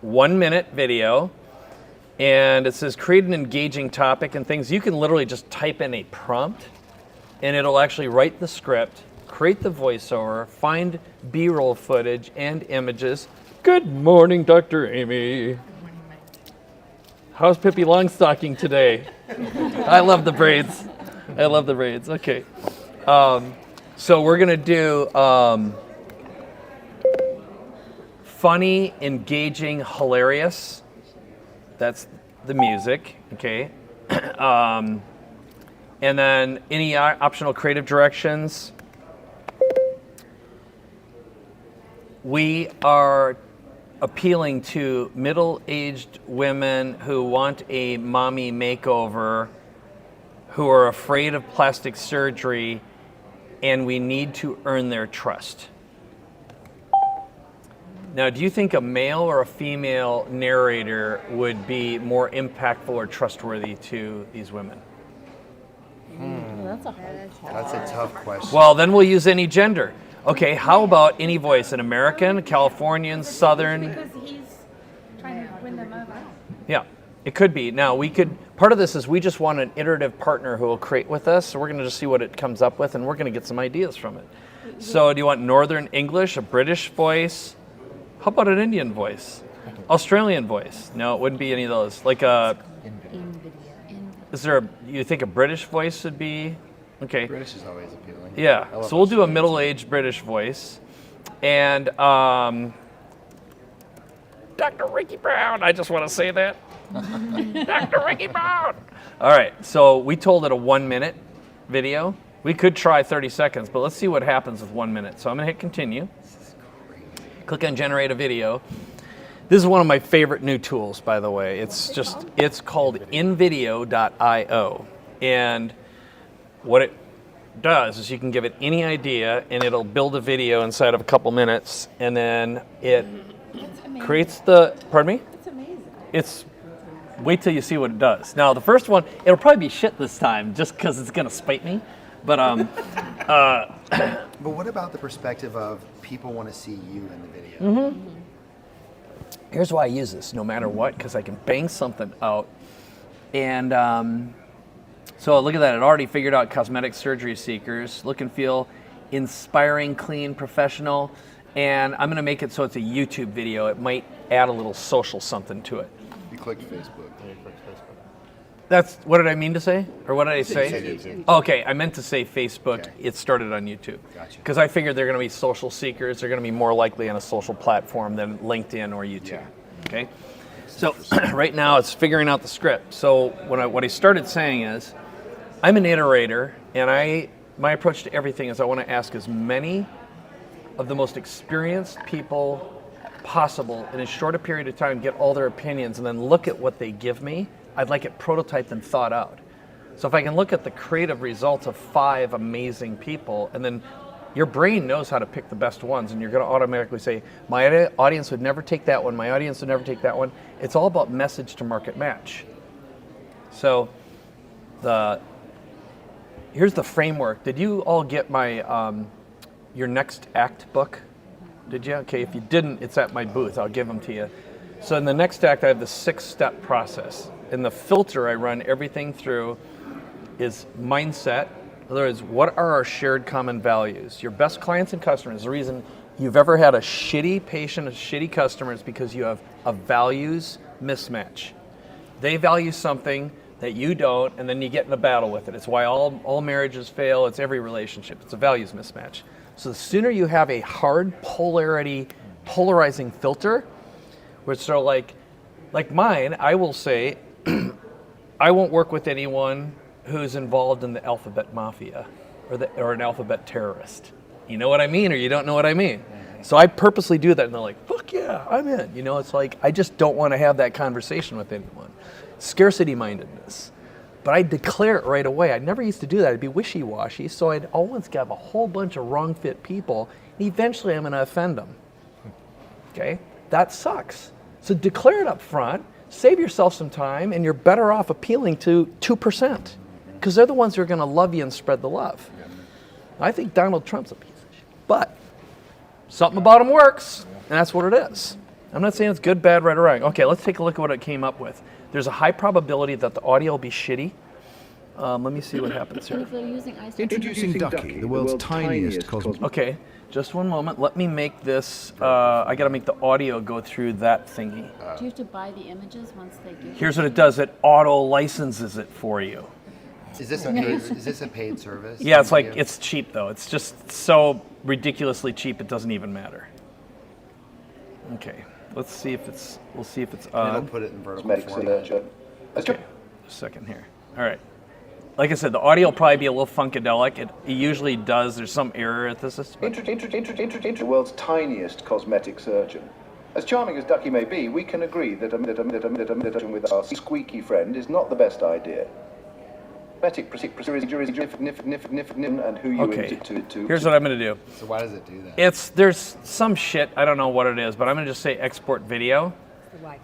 1-minute video. And it says create an engaging topic and things. You can literally just type in a prompt and it'll actually write the script, create the voiceover, find B-roll footage and images. Good morning, Dr. Amy. How's Pippi Longstocking today? I love the braids. I love the braids. Okay. So we're going to do funny, engaging, hilarious. That's the music, okay? And then any optional creative directions. We are appealing to middle-aged women who want a mommy makeover, who are afraid of plastic surgery, and we need to earn their trust. Now, do you think a male or a female narrator would be more impactful or trustworthy to these women? That's a hard That's a tough question. Well, then we'll use any gender. Okay, how about any voice? An American, Californian, Southern? Because he's trying to win them over. Yeah, it could be. Now, part of this is we just want an iterative partner who will create with us, so we're going to just see what it comes up with, and we're going to get some ideas from it. So do you want Northern English, a British voice? How about an Indian voice? Australian voice? No, it wouldn't be any of those. Like you think a British voice would be? Okay. British is always appealing. Yeah, so we'll do a middle-aged British voice. And Dr. Ricky Brown, I just want to say that. Dr. Ricky Brown. All right, so we told it a 1-minute video. We could try 30 seconds, but let's see what happens with 1 minute. So I'm going to hit continue. Click on generate a video. This is one of my favorite new tools, by the way. It's called invideo.io. And what it does is you can give it any idea and it'll build a video inside of a couple minutes, and then it creates pardon me? It's amazing. Wait till you see what it does. Now the first one, it'll probably be shit this time just because it's gonna spite me. But but what about the perspective of people want to see you in the video? Mm-hmm. Here's why I use this, no matter what, because I can bang something out. And so look at that, it already figured out cosmetic surgery seekers, look and feel inspiring, clean, professional. And I'm going to make it so it's a YouTube video. It might add a little social something to it. You clicked Facebook. That's, what did I mean to say? Or what did I say? YouTube. Okay, I meant to say Facebook. Okay. It started on YouTube. Gotcha. Because I figured they're going to be social seekers. They're going to be more likely on a social platform than LinkedIn or YouTube. Yeah. Okay? So right now it's figuring out the script. So what I started saying is, I'm an iterator, and my approach to everything is I want to ask as many of the most experienced people possible in as short a period of time, get all their opinions, and then look at what they give me. I'd like it prototyped and thought out. So if I can look at the creative results of 5 amazing people, and then your brain knows how to pick the best ones, and you're going to automatically say, my audience would never take that one, my audience would never take that one. It's all about message to market match. So here's the framework. Did you all get my your next act book? Did you? Okay, if you didn't, it's at my booth. I'll give them to you. So in the next act, I have the 6-step process. And the filter I run everything through is mindset. In other words, what are our shared common values? Your best clients and customers, the reason you've ever had a shitty patient, a shitty customer is because you have a values mismatch. They value something that you don't, and then you get in a battle with it. It's why all marriages fail. It's every relationship. It's a values mismatch. So the sooner you have a hard polarizing filter, which sort of like mine, I will say, I won't work with anyone who's involved in the alphabet mafia or an alphabet terrorist. You know what I mean, or you don't know what I mean? So I purposely do that, and they're like, fuck yeah, I'm in. You know, it's like, I just don't want to have that conversation with anyone. Scarcity mindedness. But I declare it right away. I never used to do that. I'd be wishy-washy, so I'd always have a whole bunch of wrong fit people, and eventually I'm going to offend them. Okay? That sucks. So declare it up front, save yourself some time, and you're better off appealing to 2%, because they're the ones who are going to love you and spread the love. I think Donald Trump's a piece of shit, but something about him works, and that's what it is. I'm not saying it's good, bad, right, or wrong. Okay, let's take a look at what it came up with. There's a high probability that the audio will be shitty. Let me see what happens here. And if they're using Introducing Ducky, the world's tiniest cosmic. Okay, just one moment. Let me make this. I got to make the audio go through that thingy. Do you have to buy the images once they give? Here's what it does. It auto licenses it for you. Is this a paid service? Yeah, it's like, it's cheap though. It's just so ridiculously cheap it doesn't even matter. Okay, we'll see if it's on. It'll put it in vertical format. Okay, a second here. All right. Like I said, the audio will probably be a little funkadelic. It usually does. There's some error at this. The world's tiniest cosmetic surgeon. As charming as Ducky may be, we can agree that a with our squeaky friend is not the best idea. Cosmetic procedure is significant, and who you okay. Here's what I'm going to do. So why does it do that? There's some shit, I don't know what it is, but I'm going to just say export video. The Wi-Fi.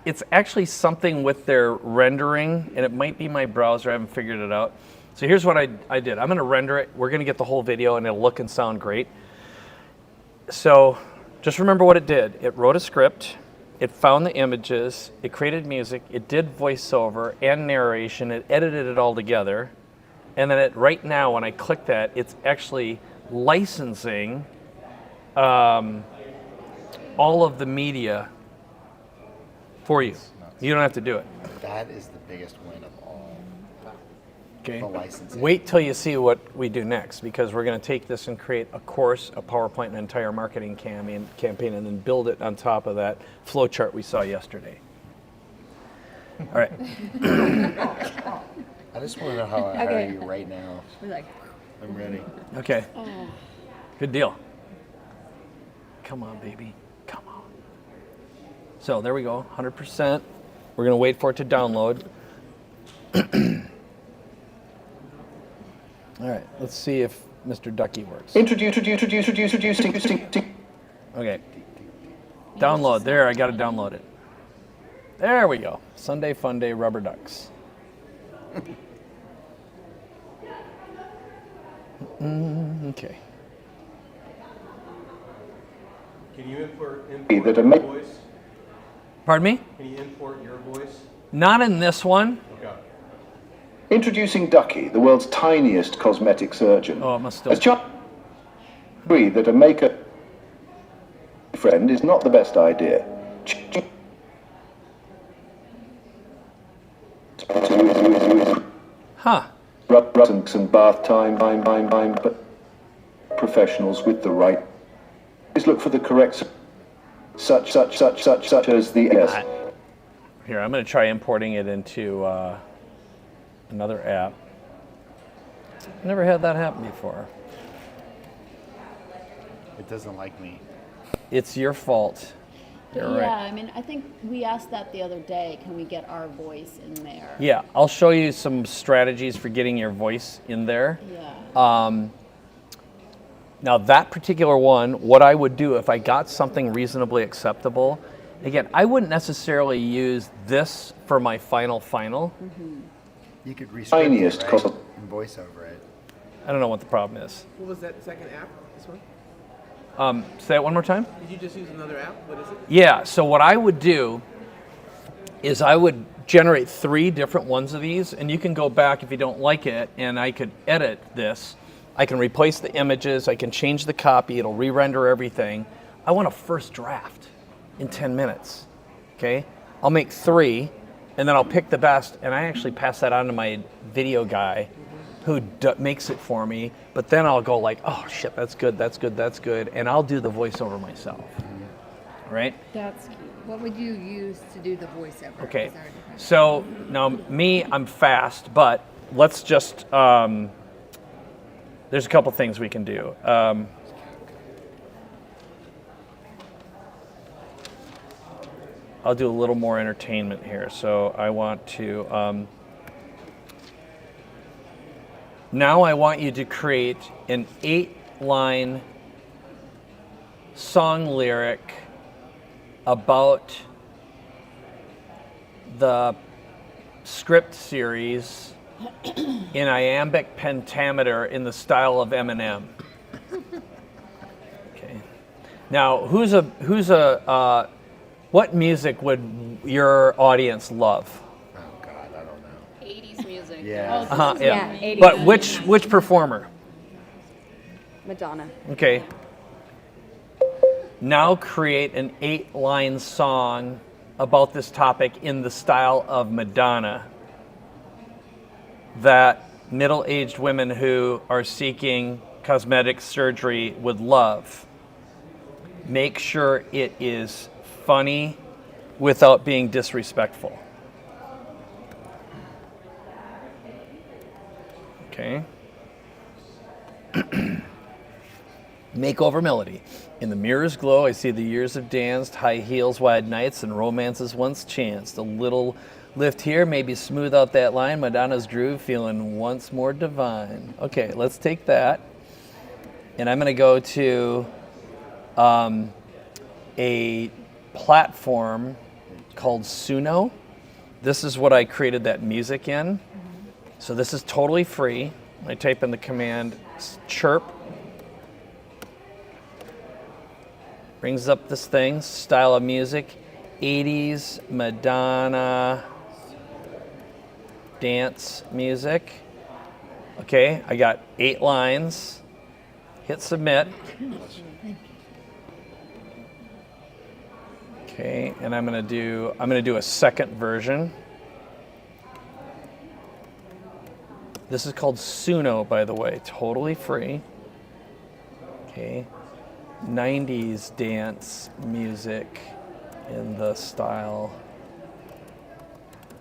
It's actually something with their rendering, and it might be my browser, I haven't figured it out. So here's what I did. I'm going to render it. We're going to get the whole video, and it'll look and sound great. So just remember what it did. It wrote a script. It found the images. It created music. It did voiceover and narration. It edited it all together. And then right now, when I click that, it's actually licensing all of the media for you. You don't have to do it. That is the biggest win of all. Okay. The licensing. Wait till you see what we do next, because we're going to take this and create a course, a PowerPoint, an entire marketing campaign, and then build it on top of that flow chart we saw yesterday. All right. I just want to know how I hire you right now. I'm ready. Okay. Good deal. Come on, baby. Come on. So there we go, 100%. We're going to wait for it to download. All right, let's see if Mr. Ducky works. Introduce. Okay. Download. There, I got to download it. There we go. Sunday Fun Day Rubber Ducks. Okay. Can you import That your voice? Pardon me? Can you import your voice? Not in this one. Okay. Introducing Ducky, the world's tiniest cosmetic surgeon. Oh, it must still. As agree that a makeup friend is not the best idea. Huh. And bath time, but professionals with the right is look for the correct such as the S. Here, I'm going to try importing it into another app. Never had that happen before. It doesn't like me. It's your fault. You're Yeah, right. I mean, I think we asked that the other day. Can we get our voice in there? Yeah, I'll show you some strategies for getting your voice in there. Yeah. Now that particular one, what I would do if I got something reasonably acceptable, again, I wouldn't necessarily use this for my final. You could rescript Tiniest it, cost- right? And voice over it. I don't know what the problem is. What was that second app? This one? Say it one more time. Did you just use another app? What is it? Yeah, so what I would do is I would generate 3 different ones of these, and you can go back if you don't like it, and I could edit this. I can replace the images, I can change the copy, it'll re-render everything. I want a first draft in 10 minutes, okay? I'll make 3, and then I'll pick the best, and I actually pass that on to my video guy who makes it for me, but then I'll go like, oh shit, that's good, and I'll do the voiceover myself, right? That's cute. What would you use to do the voiceover? Okay, Is there a different- so now me, I'm fast, but let's just, there's a couple things we can do. I'll do a little more entertainment here. So I want to, now I want you to create an 8-line song lyric about the script series in iambic pentameter in the style of Eminem. Okay. Now, what music would your audience love? Oh God, I don't know. 80s music. Yeah. Yeah. 80s. But which performer? Madonna. Okay. Now create an 8-line song about this topic in the style of Madonna that middle-aged women who are seeking cosmetic surgery would love. Make sure it is funny without being disrespectful. Okay. Makeover melody. In the mirror's glow, I see the years have danced, high heels, wide nights, and romances once chanced. A little lift here, maybe smooth out that line. Madonna's groove, feeling once more divine. Okay, let's take that. And I'm going to go to a platform called Suno. This is what I created that music in. So this is totally free. I type in the command chirp. Brings up this thing, style of music, 80s Madonna dance music. Okay, I got 8 lines. Hit submit. Okay, and I'm gonna do a second version. This is called Suno, by the way, totally free. Okay, 90s dance music in the style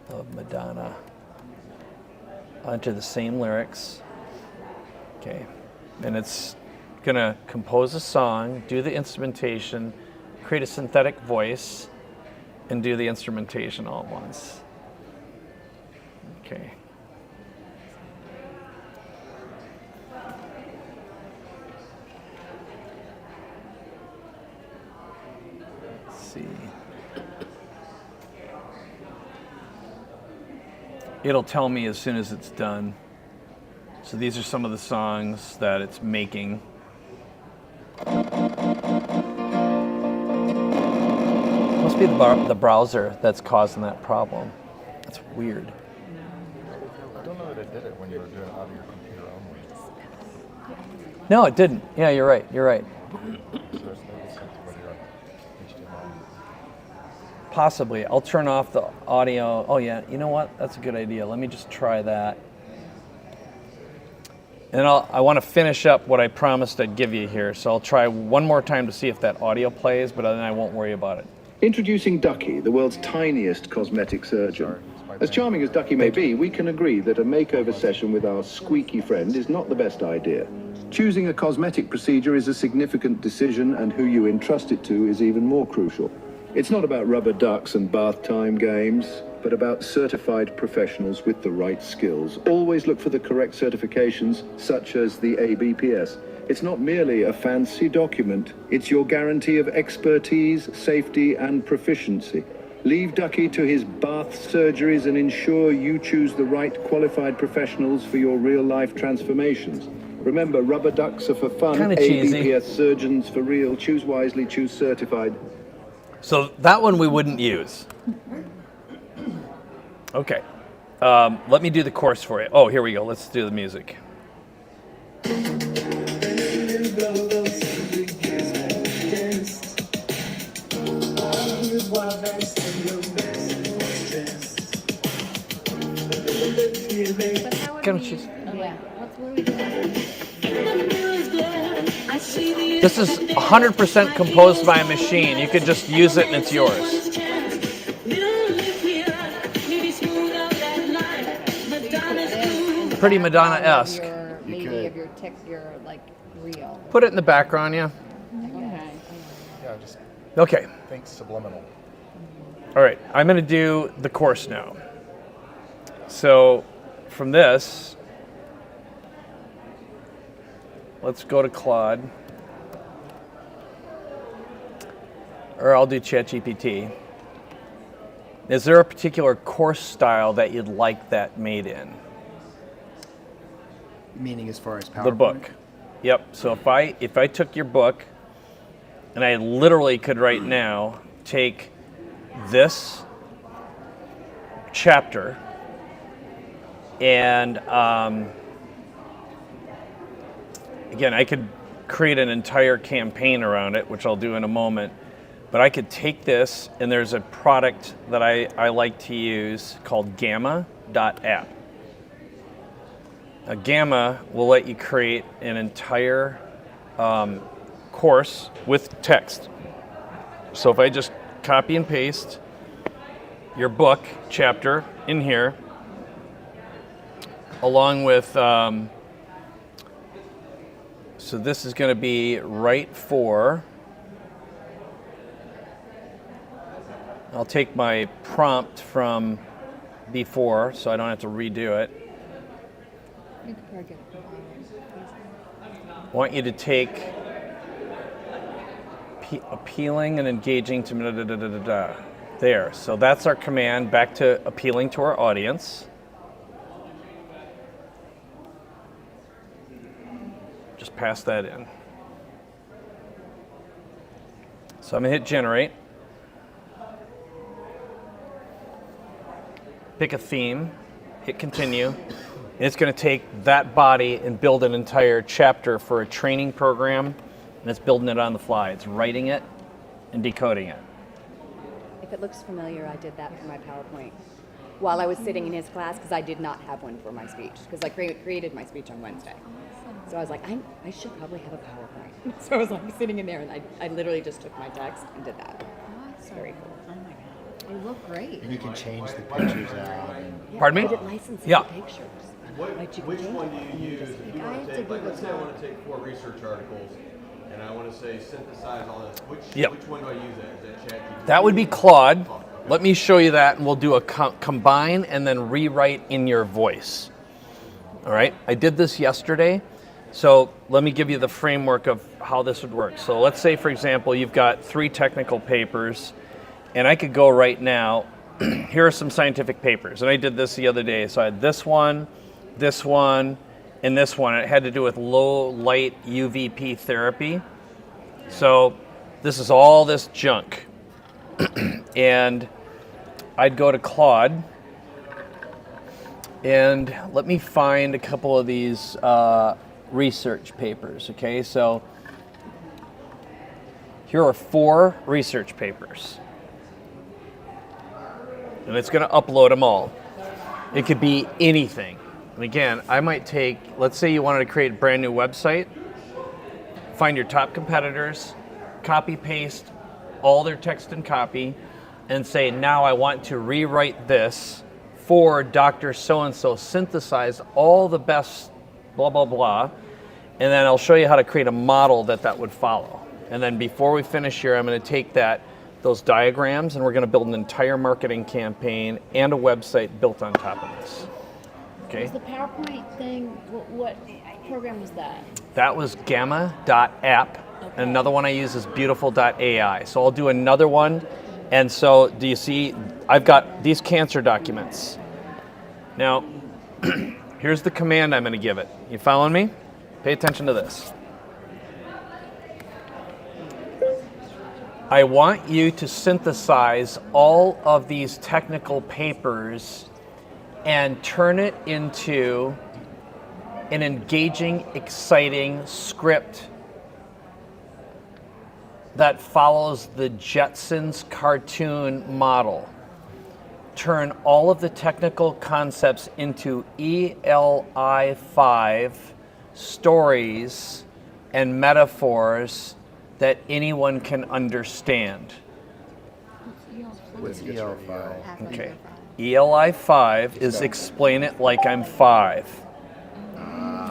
of Madonna. Onto the same lyrics. Okay, and it's gonna compose a song, do the instrumentation, create a synthetic voice, and do the instrumentation all at once. Okay. Let's see. It'll tell me as soon as it's done. So these are some of the songs that it's making. Must be the browser that's causing that problem. That's weird. I don't know that it did it when you were doing it out of your computer only. No, it didn't. Yeah, you're right. You're right. Possibly. I'll turn off the audio. Oh yeah, you know what? That's a good idea. Let me just try that. And I want to finish up what I promised I'd give you here. So I'll try one more time to see if that audio plays, but then I won't worry about it. Introducing Ducky, the world's tiniest cosmetic surgeon. As charming as Ducky may be, we can agree that a makeover session with our squeaky friend is not the best idea. Choosing a cosmetic procedure is a significant decision, and who you entrust it to is even more crucial. It's not about rubber ducks and bath time games, but about certified professionals with the right skills. Always look for the correct certifications, such as the ABPS. It's not merely a fancy document, it's your guarantee of expertise, safety, and proficiency. Leave Ducky to his bath surgeries and ensure you choose the right qualified professionals for your real-life transformations. Remember, rubber ducks are for fun, Kinda cheesy. ABPS surgeons for real. Choose wisely, choose certified. So that one we wouldn't use. Okay. Let me do the course for you. Oh, here we go. Let's do the music. This is 100% composed by a machine. You could just use it and it's yours. Pretty Madonna-esque. Maybe of your like reel. Put it in the background, yeah. Okay. Yeah, just Okay. think subliminal. All right, I'm going to do the course now. So from this, let's go to Claude. Or I'll do ChatGPT. Is there a particular course style that you'd like that made in? Meaning as far as PowerPoint? The book. Yep. So if I took your book, and I literally could right now take this chapter and again, I could create an entire campaign around it, which I'll do in a moment. But I could take this, and there's a product that I like to use called Gamma.app. Gamma will let you create an entire course with text. So if I just copy and paste your book chapter in here, along with, so this is going to be right for, I'll take my prompt from before so I don't have to redo it. You could probably get it. I want you to take appealing and engaging to da, da, da, da, da, da. There. So that's our command back to appealing to our audience. pass that in. So I'm going to hit generate. Pick a theme, hit continue. And it's going to take that body and build an entire chapter for a training program. And it's building it on the fly. It's writing it and decoding it. If it looks familiar, I did that for my PowerPoint while I was sitting in his class because I did not have one for my speech because I created my speech on Wednesday. So I was like, I should probably have a PowerPoint. So I was like sitting in there and I literally just took my text and did that. It's very cool. Oh my God. They look great. And you can change the pictures out. And Pardon me? But it licenses Yeah. the pictures. Which one do you use if you want to take, like, let's say I want to take 4 research articles and I want to say synthesize all this. Which one do I use that? Is that ChatGPT? That would be Claude. Let me show you that and we'll do a combine and then rewrite in your voice. All right, I did this yesterday. So let me give you the framework of how this would work. So let's say, for example, you've got 3 technical papers, and I could go right now, here are some scientific papers, and I did this the other day. So I had this one, and this one. It had to do with low light UVP therapy. So this is all this junk. And I'd go to Claude, and let me find a couple of these research papers, okay? So here are 4 research papers. And it's going to upload them all. It could be anything. And again, I might take, let's say you wanted to create a brand new website, find your top competitors, copy paste all their text and copy, and say, now I want to rewrite this for Dr. So-and-so, synthesize all the best blah, blah, blah, and then I'll show you how to create a model that would follow. And then before we finish here, I'm going to take those diagrams, and we're going to build an entire marketing campaign and a website built on top of this. Okay? Was the PowerPoint thing, what program was that? That was gamma.app. Okay. And another one I use is beautiful.ai. So I'll do another one. And so do you see, I've got these cancer documents. Now, here's the command I'm going to give it. You following me? Pay attention to this. I want you to synthesize all of these technical papers and turn it into an engaging, exciting script that follows the Jetsons cartoon model. Turn all of the technical concepts into ELI5 stories and metaphors that anyone can understand. What's EL5? Okay. ELI5 is explain it like I'm 5.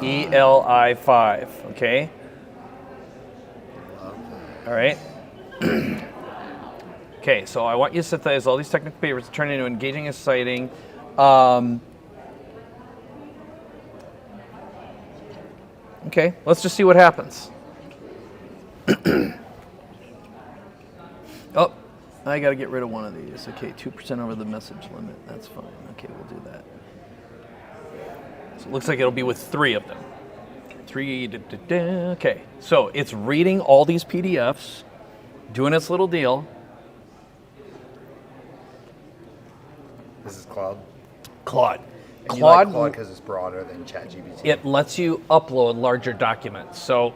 ELI5, okay? All right. Okay, so I want you to synthesize all these technical papers, turn it into engaging, exciting. Okay, let's just see what happens. Oh, I got to get rid of one of these. Okay, 2% over the message limit. That's fine. Okay, we'll do that. So it looks like it'll be with 3 of them. 3. Okay, so it's reading all these PDFs, doing its little deal. This is Claude. Claude. And you like Claude because it's broader than ChatGPT. It lets you upload larger documents. So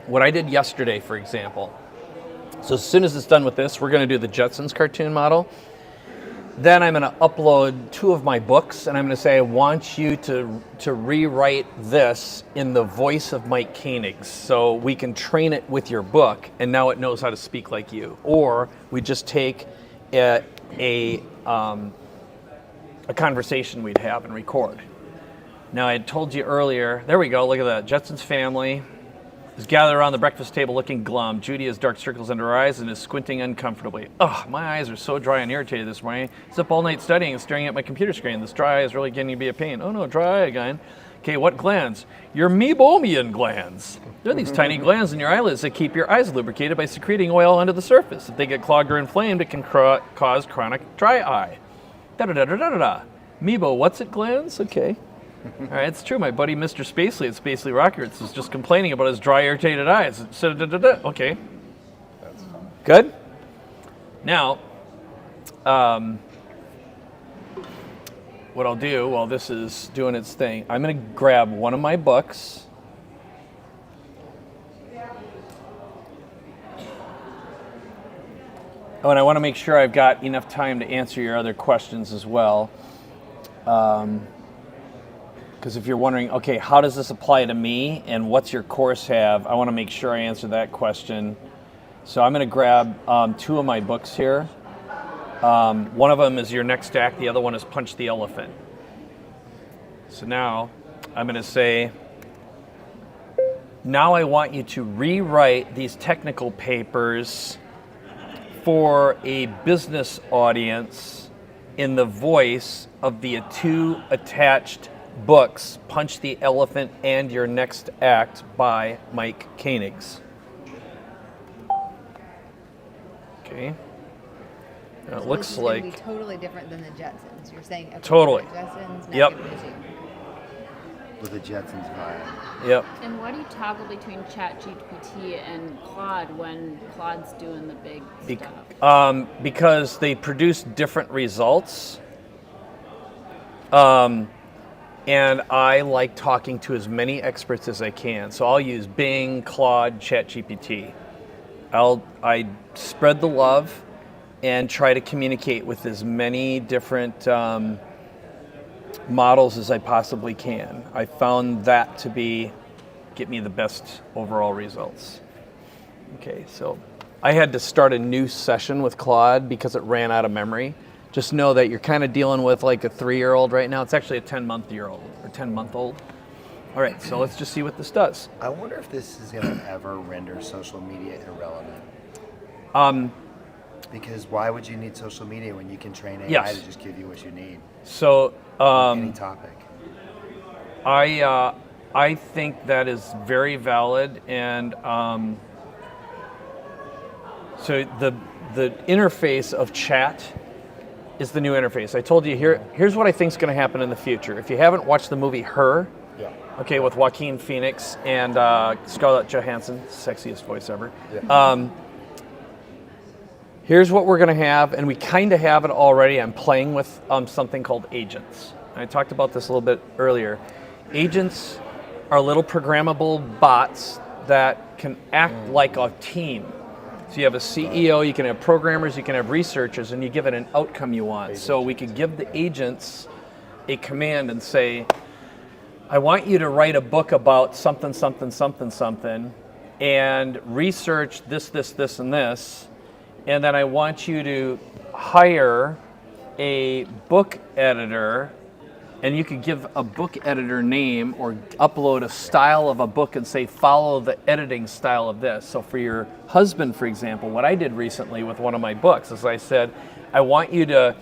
what I did yesterday, for example, so as soon as it's done with this, we're going to do the Jetsons cartoon model. Then I'm going to upload 2 of my books, and I'm going to say, I want you to rewrite this in the voice of Mike Koenig, so we can train it with your book, and now it knows how to speak like you. Or we just take a conversation we'd have and record. Now, I had told you earlier, there we go, look at that. Jetson's family is gathered around the breakfast table looking glum. Judy has dark circles under her eyes and is squinting uncomfortably. Ugh, my eyes are so dry and irritated this morning. I was up all night studying and staring at my computer screen. This dry eye is really getting to be a pain. Oh no, dry eye again. Okay, what glands? Your meibomian glands. They're these tiny glands in your eyelids that keep your eyes lubricated by secreting oil under the surface. If they get clogged or inflamed, it can cause chronic dry eye. Da-da-da-da-da-da. Meibo, what's it glands? Okay. All right, it's true. My buddy Mr. Spacely at Spacely Rockets is just complaining about his dry, irritated eyes. Okay. Good. Now, what I'll do while this is doing its thing, I'm going to grab one of my books. Oh, and I want to make sure I've got enough time to answer your other questions as well. Because if you're wondering, okay, how does this apply to me and what's your course have, I want to make sure I answer that question. So I'm going to grab 2 of my books here. One of them is Your Next Act. The other one is Punch the Elephant. So now I'm going to say, now I want you to rewrite these technical papers for a business audience in the voice of the 2 attached books, Punch the Elephant and Your Next Act by Mike Koenigs. Okay. Now it So looks this is like gonna be totally different than the Jetsons. You're saying okay, totally. the Jetsons, now Yep. give it to you. With the Jetsons vibe. Yep. And why do you toggle between ChatGPT and Claude when Claude's doing the big stuff? Because they produce different results. And I like talking to as many experts as I can. So I'll use Bing, Claude, ChatGPT. I spread the love and try to communicate with as many different models as I possibly can. I found that to get me the best overall results. Okay, so I had to start a new session with Claude because it ran out of memory. Just know that you're kind of dealing with like a 3-year-old right now. It's actually a 10-month-old or 10-month-old. All right, so let's just see what this does. I wonder if this is going to ever render social media irrelevant. Because why would you need social media when you can train AI to just give you what you need? So any topic. I think that is very valid, and so the interface of chat is the new interface. I told you here's what I think is going to happen in the future. If you haven't watched the movie Her, okay, with Joaquin Phoenix and Scarlett Johansson, sexiest voice ever. Yeah. Here's what we're going to have, and we kind of have it already. I'm playing with something called agents. And I talked about this a little bit earlier. Agents are little programmable bots that can act like a team. So you have a CEO, you can have programmers, you can have researchers, and you give it an outcome you want. So we could give the agents a command and say, I want you to write a book about something, something, something, something, and research this, this, this, and this. And then I want you to hire a book editor, and you could give a book editor name or upload a style of a book and say, follow the editing style of this. So for your husband, for example, what I did recently with one of my books is I said, I want you to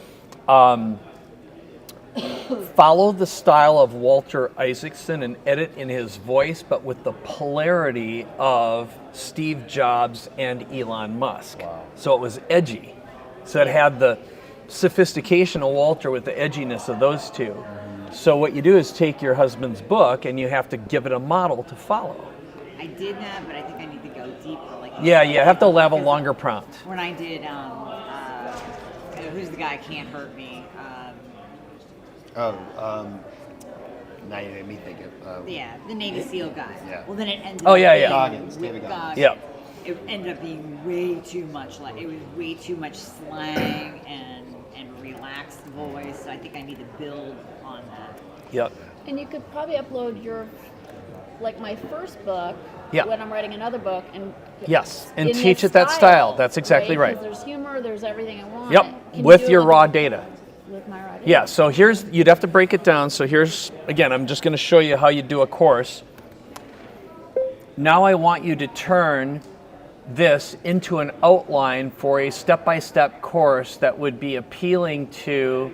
follow the style of Walter Isaacson and edit in his voice, but with the polarity of Steve Jobs and Elon Musk. Wow. So it was edgy. So it had the sophistication of Walter with the edginess of those two. Mm-hmm. So what you do is take your husband's book and you have to give it a model to follow. I did that, but I think I need to go deeper. Like yeah, you have to have a longer prompt. When I did, who's the guy Can't Hurt Me? Now you made me think of... yeah, the Navy SEAL guy. Yeah. Well, then it ended up being... Goggins, David Goggins. Yeah. It ended up being way too much, like, it was way too much slang and relaxed voice, so I think I need to build on that. Yep. And you could probably upload your, like my first book, yeah. when I'm writing another book, and yes, and teach it that style. That's exactly right. Because there's humor, there's everything I want. Yep, with your raw data. With my raw data. Yeah, so you'd have to break it down. So here's, again, I'm just going to show you how you do a course. Now I want you to turn this into an outline for a step-by-step course that would be appealing to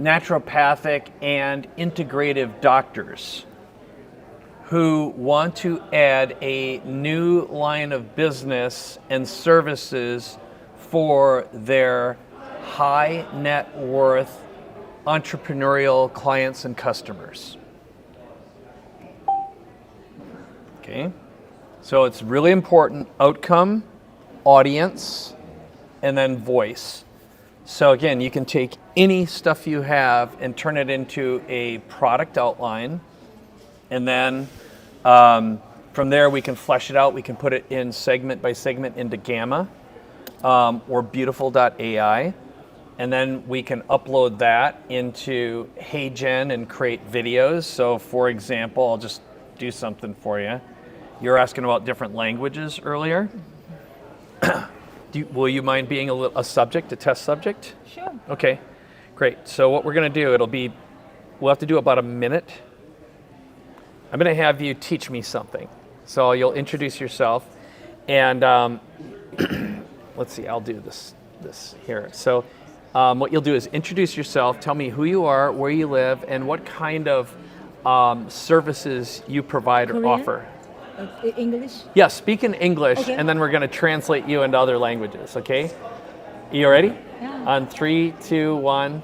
naturopathic and integrative doctors who want to add a new line of business and services for their high net worth entrepreneurial clients and customers. Okay, so it's really important: outcome, audience, and then voice. So again, you can take any stuff you have and turn it into a product outline, and then from there we can flesh it out. We can put it in segment by segment into Gamma or Beautiful.ai, and then we can upload that into HeyGen and create videos. So for example, I'll just do something for you. You're asking about different languages earlier. Will you mind being a subject, a test subject? Sure. Okay, great. So what we're going to do, we'll have to do about a minute. I'm going to have you teach me something. So you'll introduce yourself, and let's see, I'll do this here. So what you'll do is introduce yourself, tell me who you are, where you live, and what kind of services you provide or offer. English? Yeah, speak in English, Okay. and then we're going to translate you into other languages, okay? You ready? Yeah. On 3, 2, 1.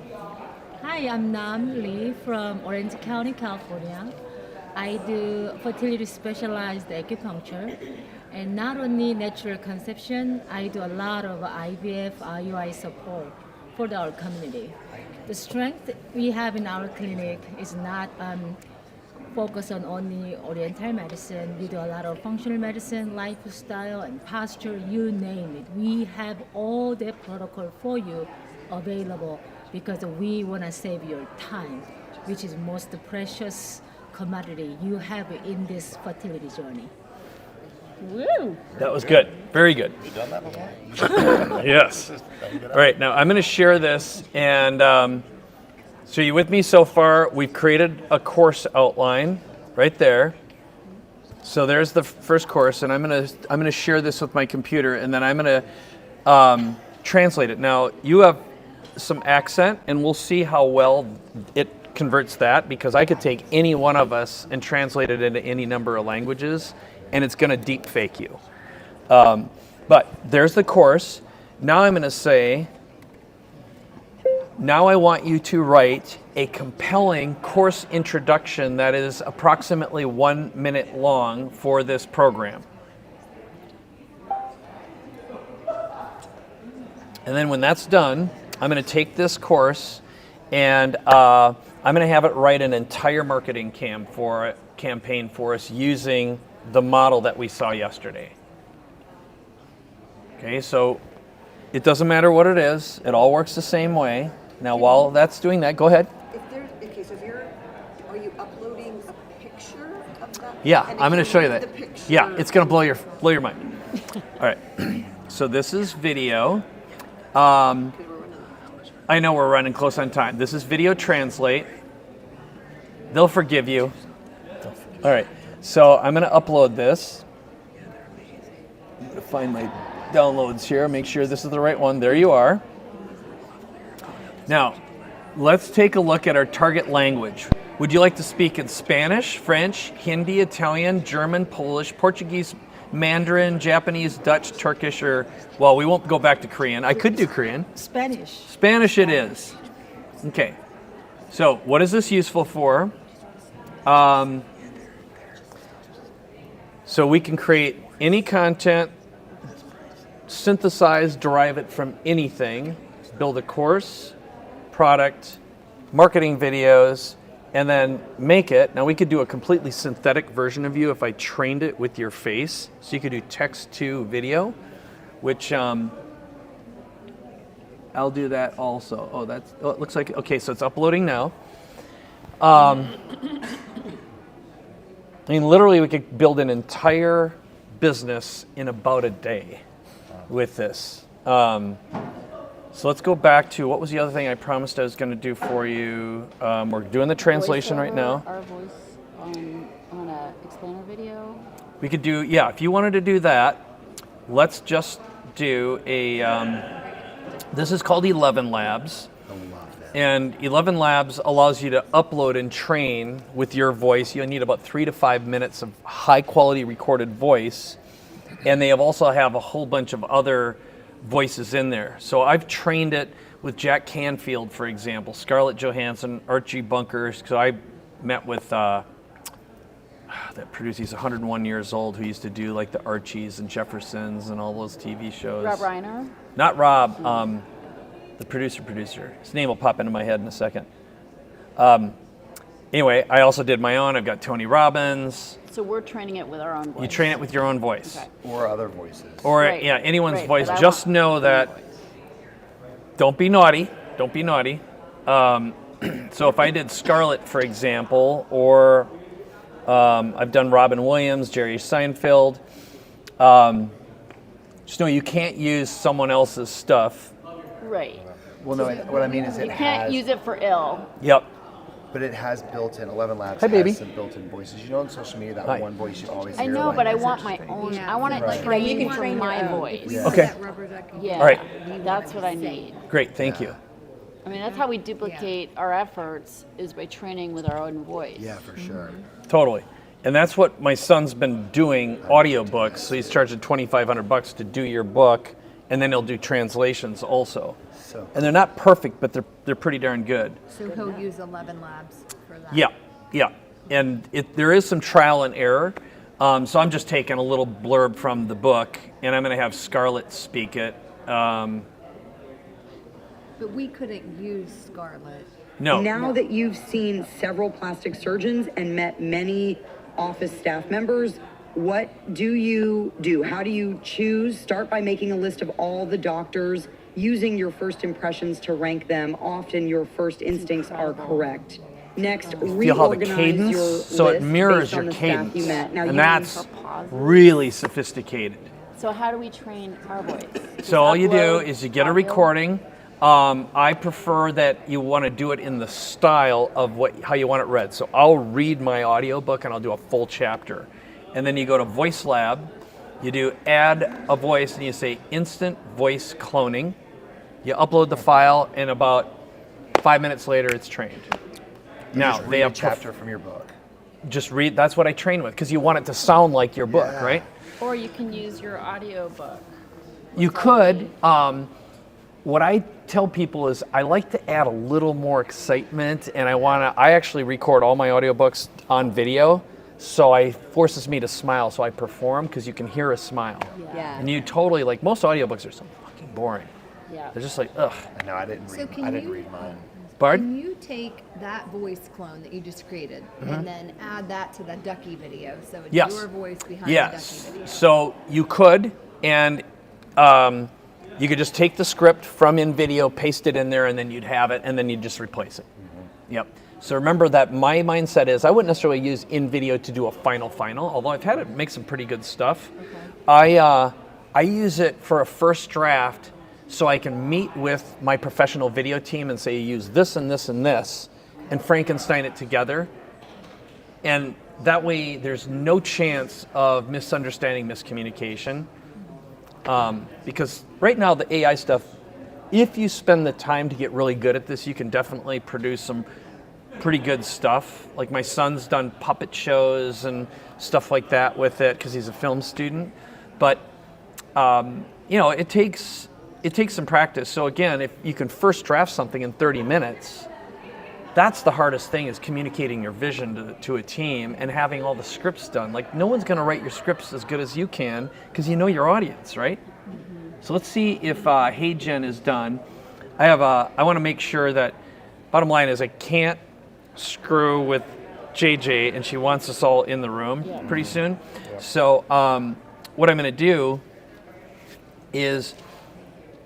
Hi, I'm Nam Lee from Orange County, California. I do fertility specialized acupuncture, and not only natural conception, I do a lot of IVF, IUI support for our community. The strength we have in our clinic is not focus on only Oriental medicine. We do a lot of functional medicine, lifestyle, and posture, you name it. We have all the protocol for you available because we want to save your time, which is most precious commodity you have in this fertility journey. Woo! That was good. Very good. Have you done that before? Yes. All right, now I'm going to share this, and so you with me so far? We've created a course outline right there. So there's the first course, and I'm gonna share this with my computer, and then I'm gonna translate it. Now you have some accent, and we'll see how well it converts that, because I could take any one of us and translate it into any number of languages, and it's gonna deep fake you. But there's the course. Now I'm gonna say, now I want you to write a compelling course introduction that is approximately 1 minute long for this program. And then when that's done, I'm going to take this course and I'm going to have it write an entire marketing campaign for us using the model that we saw yesterday. Okay, so it doesn't matter what it is. It all works the same way. Now, while that's doing that, go ahead. Are you uploading a picture of that? Yeah, And I'm going to if show you read that. the picture- Yeah, it's going to blow your mind. All right. So this is video. I know we're running close on time. This is video translate. They'll forgive you. All right. So I'm going to upload this. I'm going to find my downloads here. Make sure this is the right one. There you are. Now, let's take a look at our target language. Would you like to speak in Spanish, French, Hindi, Italian, German, Polish, Portuguese, Mandarin, Japanese, Dutch, Turkish, or, well, we won't go back to Korean. I could do Korean. Spanish. Spanish it is. Okay. So what is this useful for? So we can create any content, synthesize, derive it from anything, build a course, product, marketing videos, and then make it. Now we could do a completely synthetic version of you if I trained it with your face. So you could do text to video, which I'll do that also. Oh, it looks like, okay, so it's uploading now. I mean, literally we could build an entire business in about a day with this. So let's go back to, what was the other thing I promised I was going to do for you? We're doing the translation right now. Our voice on a explainer video. We could do, yeah, if you wanted to do that, let's just do a, this is called 11 Labs. And 11 Labs allows you to upload and train with your voice. You'll need about 3 to 5 minutes of high quality recorded voice. And they also have a whole bunch of other voices in there. So I've trained it with Jack Canfield, for example, Scarlett Johansson, Archie Bunker. So I met with that producer. He's 101 years old, who used to do like the Archies and Jeffersons and all those TV shows. Rob Reiner? Not Rob. The producer. His name will pop into my head in a second. Anyway, I also did my own. I've got Tony Robbins. So we're training it with our own voice. You train it with your own voice. Okay. Or other voices. Or, Right. yeah, anyone's Right, voice. but I Just want know that, don't be naughty. Don't be naughty. So if I did Scarlett, for example, or I've done Robin Williams, Jerry Seinfeld, just know you can't use someone else's stuff. Right. Well, no, what I mean is You can't use it for ill. Yep. But it has built-in, 11 Labs Hi, baby. has some built-in voices. You know, on social media, that Hi. one voice you always I hear. know, like, but I that's want my interesting. own. Yeah. I want it Right. trained You can for train your my own. voice. If we Yeah. use Okay. that rubber ducky, Yeah. All right. That's what I need. Great, thank you. I mean, that's how we duplicate our efforts, is by training with our own voice. Yeah, for sure. Totally. And that's what my son's been doing, audiobooks. So he's charging $2,500 to do your book, and then he'll do translations also. So And they're not perfect, but they're pretty darn good. So he'll use 11 Labs for that. Yeah. And there is some trial and error. So I'm just taking a little blurb from the book, and I'm going to have Scarlett speak it. But we couldn't use Scarlett. No. Now that you've seen several plastic surgeons and met many office staff members, what do you do? How do you choose? Start by making a list of all the doctors, using your first impressions to rank them. Often your first instincts are correct. Next, Feel how the reorganize cadence, your so it list mirrors based on your the staff cadence. you met. Now, And you that's pauses. really sophisticated. So how do we train our voice? Just So all you do upload is you get a audio? recording. I prefer that you want to do it in the style of how you want it read. So I'll read my audiobook and I'll do a full chapter. And then you go to Voice Lab, you do add a voice and you say instant voice cloning. You upload the file and about 5 minutes later it's trained. Now Just read they have a chapter from your book. Just read, that's what I train with, because you want it to sound like your book, Yeah. right? Or you can use your audio book. You could. What I tell people is I like to add a little more excitement, and I actually record all my audiobooks on video, so it forces me to smile, so I perform, because you can hear a smile. Yeah. And you totally, like, most audiobooks are so fucking boring. Yeah. They're just like, ugh. No, I didn't So read. can I didn't you- read mine. Bard? Can you take that voice clone that you just created and then add that to the ducky video? So it's Yes. your voice behind Yes. the ducky video. So you could, and you could just take the script from InVideo, paste it in there, and then you'd have it, and then you'd just replace it. Yep. So remember that my mindset is I wouldn't necessarily use InVideo to do a final, although I've had it make some pretty good stuff. I use it for a first draft so I can meet with my professional video team and say use this and this and this, and Frankenstein it together. And that way there's no chance of misunderstanding, miscommunication. Because right now the AI stuff, if you spend the time to get really good at this, you can definitely produce some pretty good stuff. Like my son's done puppet shows and stuff like that with it because he's a film student. But it takes some practice. So again, if you can first draft something in 30 minutes, that's the hardest thing, is communicating your vision to a team and having all the scripts done. Like, no one's going to write your scripts as good as you can because you know your audience, right? So let's see if Hey Jen is done. I want to make sure that, bottom line is I can't screw with JJ, and she wants us all in the room pretty soon. So what I'm going to do is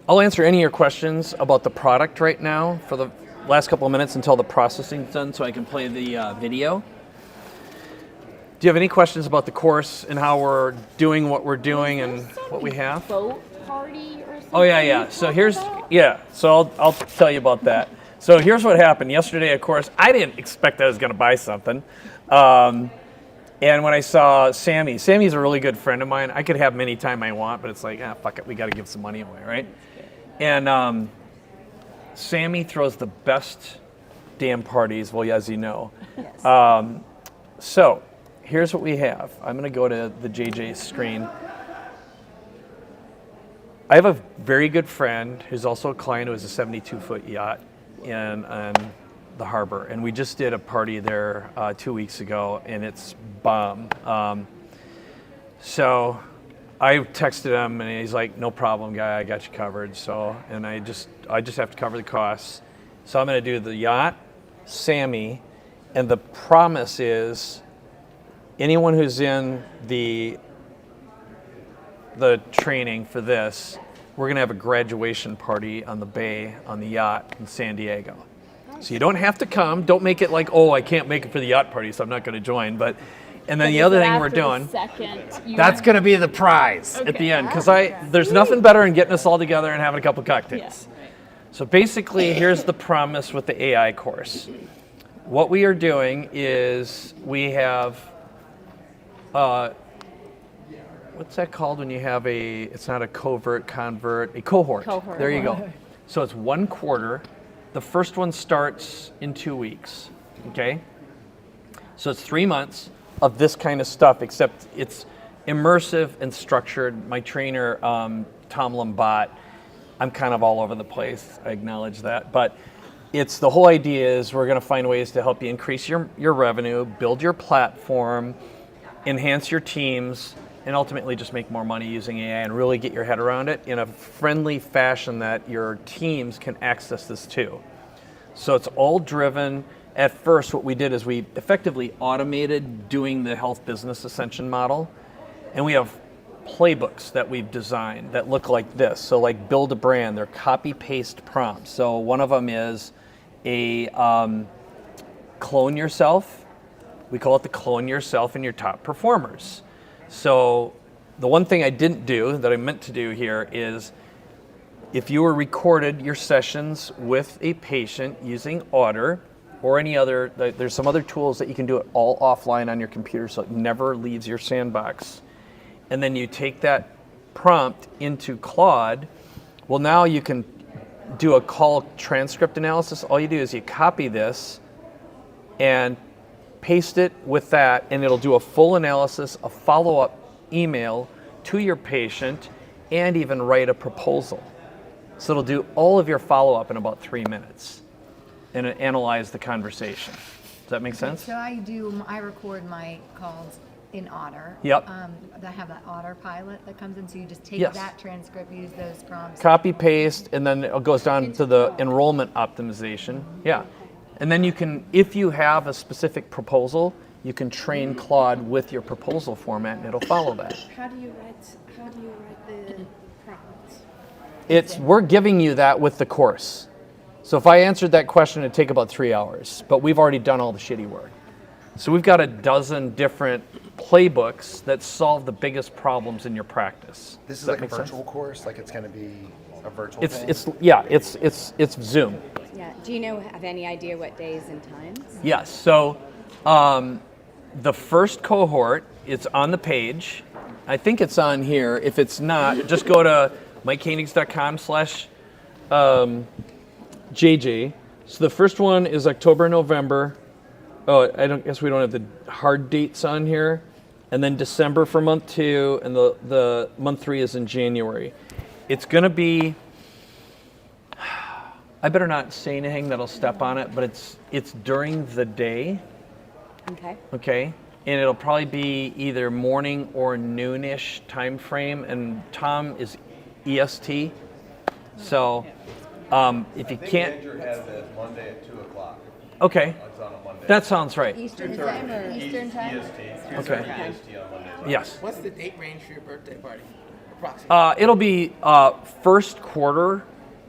I'll answer any of your questions about the product right now for the last couple of minutes until the processing's done, so I can play the video. Do you have any questions about the course and how we're doing what we're doing and what we have? Boat party or something? Oh yeah. So So I'll tell you about that. So here's what happened yesterday. Of course, I didn't expect I was going to buy something. And when I saw Sammy's a really good friend of mine. I could have him anytime I want, but it's like, fuck it, we got to give some money away, right? And Sammy throws the best damn parties, well, as you know. Yes. So here's what we have. I'm going to go to the JJ screen. I have a very good friend who's also a client who has a 72-foot yacht in the harbor, and we just did a party there 2 weeks ago, and it's bomb. So I texted him, and he's like, "No problem, guy. I got you covered." So, and I just have to cover the costs. So I'm going to do the yacht, Sammy, and the promise is anyone who's in the training for this, we're going to have a graduation party on the bay on the yacht in San Diego. So you don't have to come. Don't make it like, oh, I can't make it for the yacht party, so I'm not going to join. But and then the other thing we're doing, that's going to be the prize at the end, because there's nothing better than getting us all together and having a couple cocktails. Yeah. So basically, here's the promise with the AI course. What we are doing is we have, what's that called when you have it's not a convert, a cohort. There you go. So it's 1 quarter. The first one starts in 2 weeks, okay? So it's 3 months of this kind of stuff, except it's immersive and structured. My trainer, Tom Lambat, I'm kind of all over the place, I acknowledge that, but the whole idea is we're gonna find ways to help you increase your revenue, build your platform, enhance your teams, and ultimately just make more money using AI and really get your head around it in a friendly fashion that your teams can access this too. So it's all driven. At first, what we did is we effectively automated doing the health business ascension model, and we have playbooks that we've designed that look like this. So like build a brand, they're copy-paste prompts. So one of them is a clone yourself. We call it the clone yourself and your top performers. So the one thing I didn't do that I meant to do here is if you were recorded your sessions with a patient using Otter or any other, there's some other tools that you can do it all offline on your computer so it never leaves your sandbox. And then you take that prompt into Claude. Well, now you can do a call transcript analysis. All you do is you copy this and paste it with that, and it'll do a full analysis, a follow-up email to your patient, and even write a proposal. So it'll do all of your follow-up in about 3 minutes and analyze the conversation. Does that make sense? So I record my calls in Otter. Yep. I have that Otter pilot that comes in, so you just take Yes. that transcript, use those prompts. Copy, paste, and then it goes down to the enrollment optimization. Yeah. And then you can, if you have a specific proposal, you can train Claude with your proposal format and it'll follow that. How do you write the prompts? We're giving you that with the course. So if I answered that question, it'd take about 3 hours, but we've already done all the shitty work. So we've got a dozen different playbooks that solve the biggest problems in your practice. This is Does that like a make sense? virtual course, like it's going to be a virtual It's thing? it's Zoom. Yeah. Do you have any idea what days and times? Yes. So the first cohort, it's on the page. I think it's on here. If it's not, just go to MikeKoenigs.com/JJ. So the first one is October, November. Oh, I guess we don't have the hard dates on here. And then December for month 2, and the month 3 is in January. It's going to be, I better not say anything that'll step on it, but it's during the day. Okay. Okay. And it'll probably be either morning or noonish time frame. And Tom is EST. So if you can't. Andrew has it Monday at 2 o'clock. Okay. It's on a Monday. That sounds right. Eastern time or Eastern time? EST. Okay. EST on Monday. Yes. What's the date range for your birthday party? Approximately. It'll be first quarter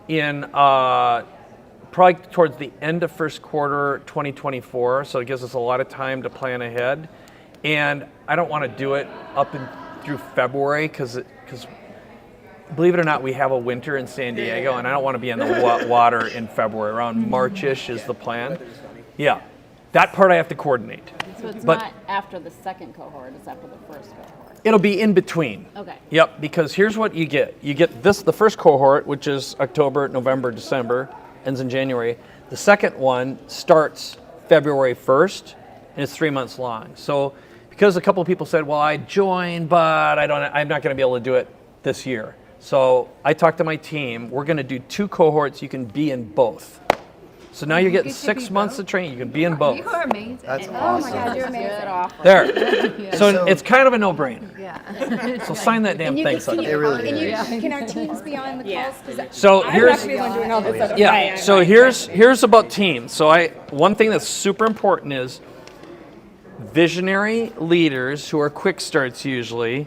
in probably towards the end of first quarter 2024. So it gives us a lot of time to plan ahead. And I don't want to do it up through February because believe it or not, we have a winter in San Diego, and I don't want to be in the water in February. Around March-ish is the plan. Yeah, that part I have to coordinate. So it's But not after the second cohort, it's after the first cohort. it'll be in between. Okay. Yep, because here's what you get. You get the first cohort, which is October, November, December, ends in January. The second one starts February 1st, and it's 3 months long. So because a couple of people said, well, I joined, but I'm not going to be able to do it this year. So I talked to my team. We're going to do 2 cohorts. You can be in both. So now you're getting 6 months of training. You can be in both. You are amazing. That's Oh awesome. my God, you're amazing. There. So it's kind of a no-brainer. Yeah. So sign that damn thing. Can It really and you, is. can our teams be on the calls? 'Cause So I'm here's not gonna be the one doing all this stuff. yeah. So here's about teams. So one thing that's super important is visionary leaders who are quick starts usually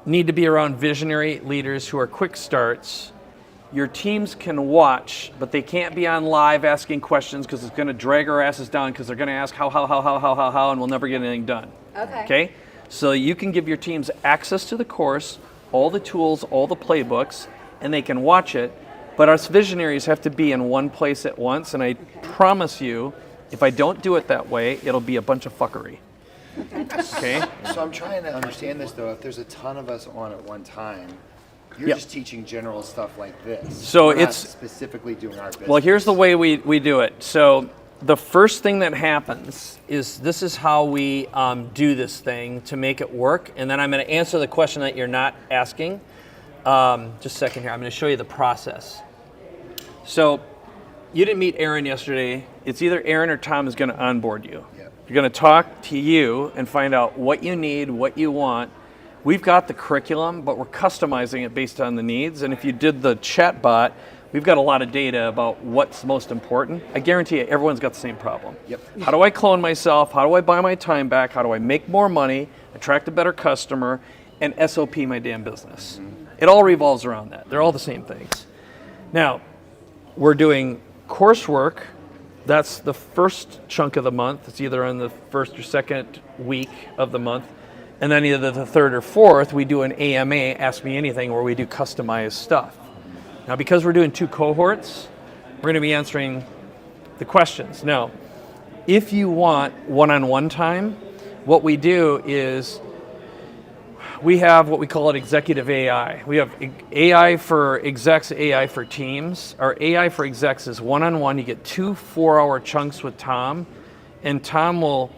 need to be around visionary leaders who are quick starts. Your teams can watch, but they can't be on live asking questions because it's going to drag our asses down because they're going to ask how, and we'll never get anything done. Okay? So you can give your teams access to the course, all the tools, all the playbooks, and they can watch it, but us visionaries have to be in one place at once, and I promise you, if I don't do it that way, it'll be a bunch of fuckery. Okay? So I'm trying to understand this though. If there's a ton of us on at one time, you're Yep. just teaching general stuff like this. So We're not it's specifically doing our business. Well, here's the way we do it. So the first thing that happens is this is how we do this thing to make it work. And then I'm going to answer the question that you're not asking. Just a second here. I'm going to show you the process. So you didn't meet Aaron yesterday. It's either Aaron or Tom is going to onboard you. Yep. You're going to talk to you and find out what you need, what you want. We've got the curriculum, but we're customizing it based on the needs. And if you did the chat bot, we've got a lot of data about what's most important. I guarantee you, everyone's got the same problem. Yep. How do I clone myself? How do I buy my time back? How do I make more money, attract a better customer, and SOP my damn business? It all revolves around that. They're all the same things. Now, we're doing coursework. That's the first chunk of the month. It's either on the first or second week of the month. And then either the third or fourth, we do an AMA, Ask Me Anything, where we do customized stuff. Now, because we're doing 2 cohorts, we're going to be answering the questions. Now, if you want one-on-one time, what we do is we have what we call it executive AI. We have AI for execs, AI for teams. Our AI for execs is one-on-one. You get 2 4-hour chunks with Tom, and Tom will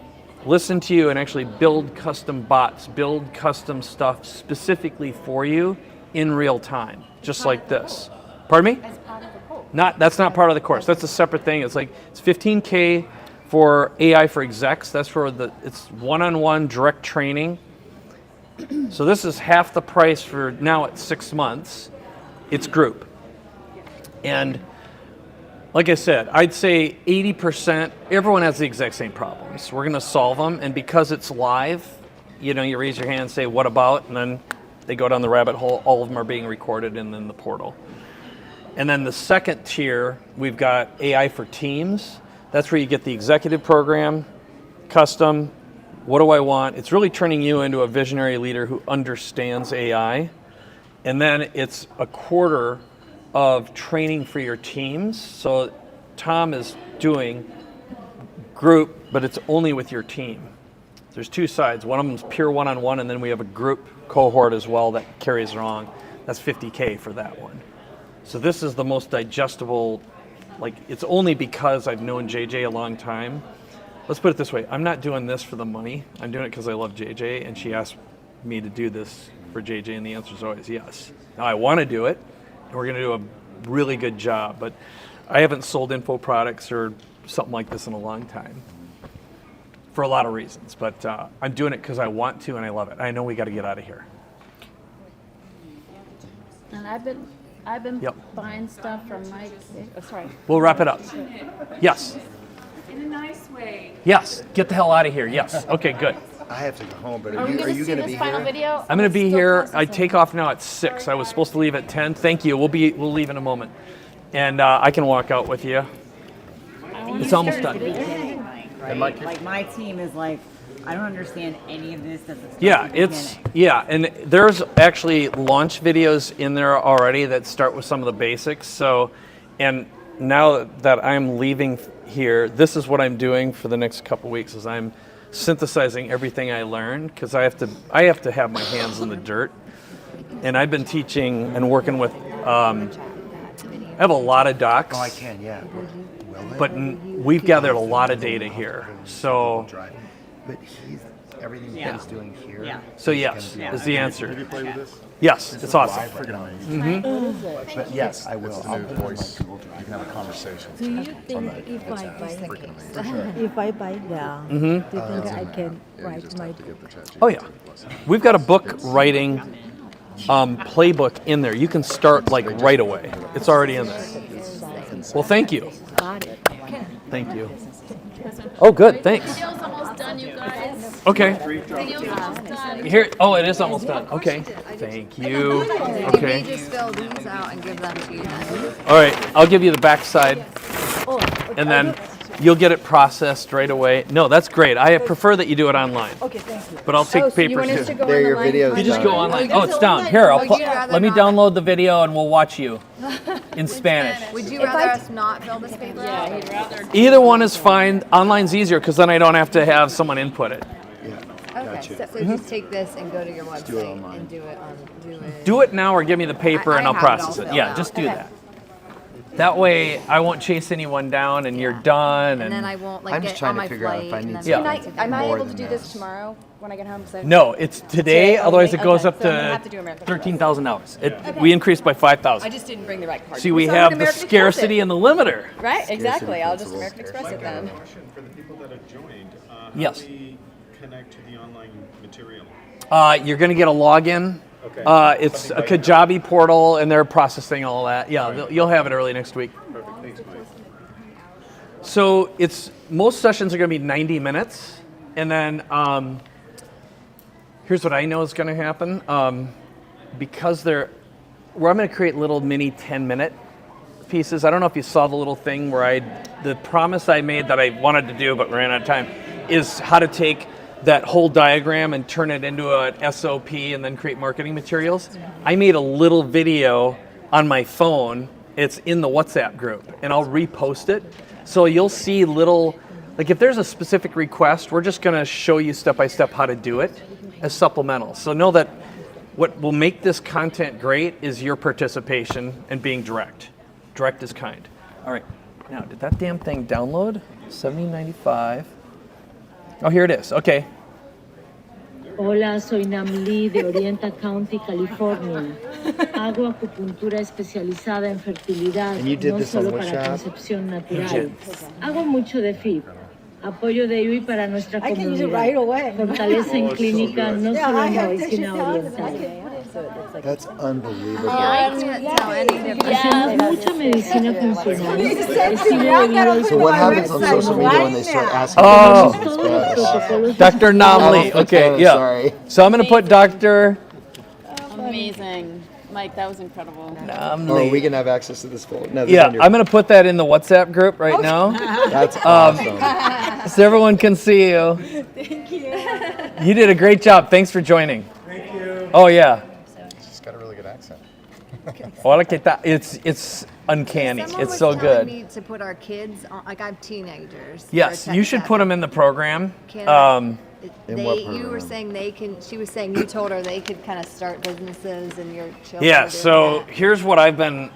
listen to you and actually build custom bots, build custom stuff specifically for you in real time, just like this. Pardon me? As part of the course. That's not part of the course. That's a separate thing. It's $15K for AI for execs. That's for it's one-on-one direct training. So this is half the price for now at 6 months. It's group. And like I said, I'd say 80%, everyone has the exact same problems. We're going to solve them. And because it's live, you raise your hand and say, what about? And then they go down the rabbit hole. All of them are being recorded and in the portal. And then the second tier, we've got AI for teams. That's where you get the executive program, custom, what do I want? It's really turning you into a visionary leader who understands AI. And then it's a quarter of training for your teams. So Tom is doing group, but it's only with your team. There's 2 sides. One of them is pure one-on-one, and then we have a group cohort as well that carries along. That's $50K for that one. So this is the most digestible, it's only because I've known JJ a long time. Let's put it this way. I'm not doing this for the money. I'm doing it because I love JJ, and she asked me to do this for JJ, and the answer is always yes. Now, I want to do it, and we're going to do a really good job, but I haven't sold info products or something like this in a long time for a lot of reasons, but I'm doing it because I want to, and I love it. I know we got to get out of here. And I've been Yep. buying stuff from Mike. Oh, sorry. We'll wrap it up. Yes. In a nice way. Yes. Get the hell out of here. Yes. Okay, good. I have to go home, but Are we are gonna you see going to this be final here? video? I'm going to be here. I take off now at 6. I was supposed to leave at 10. Thank you. We'll leave in a moment. And I can walk out with you. It's almost done. Right? Like my team is I don't understand any of this. And there's actually launch videos in there already that start with some of the basics. So, and now that I'm leaving here, this is what I'm doing for the next couple weeks is I'm synthesizing everything I learned because I have to have my hands in the dirt. And I've been teaching and working with I have a lot of docs. Oh, I can, yeah. But we've gathered a lot of data here. So But everything he's doing here. So yes, is the answer. Have you played with this? Yes, it's awesome. Freaking amazing. But yes, I will. It's the new voice. You can have a conversation. Do you think if I buy them, do you think I can write my Oh yeah, we've got a book writing playbook in there. You can start like right away. It's already in there. Well, thank you. Thank you. Oh, good. Thanks. Video's almost done, you guys. Okay. Video's almost done. Here. Oh, it is almost done. Okay. Thank you. You may Okay. just fill these out and give them to you then. All right. I'll give you the back side, and then you'll get it processed right away. No, that's great. I prefer that you do it online. Okay, thank you. But I'll take paper too. There, your videos. You just go online. Oh, it's so down. online. Here, Would you rather let me not- download the video and we'll watch you in Spanish. Would you rather us not fill this paper out? Yeah, he'd rather. Either one is fine. Online's easier because then I don't have to have someone input it. Okay, so just take this and go to your website and do it on, Do it now or give me the paper and I I'll have it all process it. filled Yeah, out. just do Okay. that. That way I won't chase anyone down and you're done. and then I won't like I'm just get trying on to my figure out flight. if I and need then Yeah. back to Am I More able to than do this. this tomorrow when I get home? No, it's today. Otherwise, it goes Okay, up so I'm gonna have to to do American $13,000. We increased by 5,000. I just didn't bring the right card. See, we So I'm have gonna the American Express scarcity it. and the limiter. Right, exactly. I'll just American Express it then. Question for the people that have joined. How Yes. do we connect to the online material? You're going to get a login. Okay. It's a Kajabi portal, and they're processing all that. Yeah, you'll have it early next week. Perfect. Thanks, Mike. So most sessions are going to be 90 minutes, and then here's what I know is going to happen. Because I'm going to create little mini 10-minute pieces. I don't know if you saw the little thing where the promise I made that I wanted to do but ran out of time is how to take that whole diagram and turn it into an SOP and then create marketing materials. I made a little video on my phone. It's in the WhatsApp group, and I'll repost it. So you'll see like if there's a specific request, we're just gonna show you step by step how to do it as supplemental. So know that what will make this content great is your participation and being direct. Direct is kind. All right, now did that damn thing download? 7095. Oh, here it is. Okay. Hola, soy Nam Lee de Oriental County, California. Hago acupuntura especializada en fertilidad, And you did no this on solo which para app? concepción natural. Jen. Hago mucho de FIB. Apoyo de IUI para nuestra I can use it comunidad. right away. Fortaleza en clínica, no Yeah, solo I en have medicina dishes down and I oriental. can put it so it looks like That's unbelievable. I can't tell any difference. Hacemos mucha medicina funcional. You just said Estilo to me, de I vida gotta y So what happens on social media when they start asking Oh. questions in Spanish? Dr. Namli. Okay, yeah. Sorry. So I'm going to put Dr. Amazing. Mike, that was incredible. Oh, we can have access to this folder. No, this Yeah, on your- I'm going to put that in the WhatsApp group right now. That's awesome. So everyone can see you. Thank you. You did a great job. Thanks for joining. Thank you. Oh, yeah. She's got a really good accent. Hola, ¿qué tal? It's uncanny. Someone It's was so telling good. me to put our kids on, like I have teenagers. Yes, you should put them in the program. Can I- In what you were program? saying they can. She was saying you told her they could kind of start businesses and your children. Yeah, are doing so here's what I've been.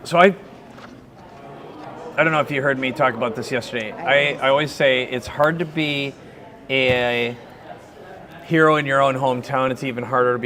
So I don't know if you heard me talk about this yesterday. I always say it's hard to be a hero in your own hometown. It's even harder to be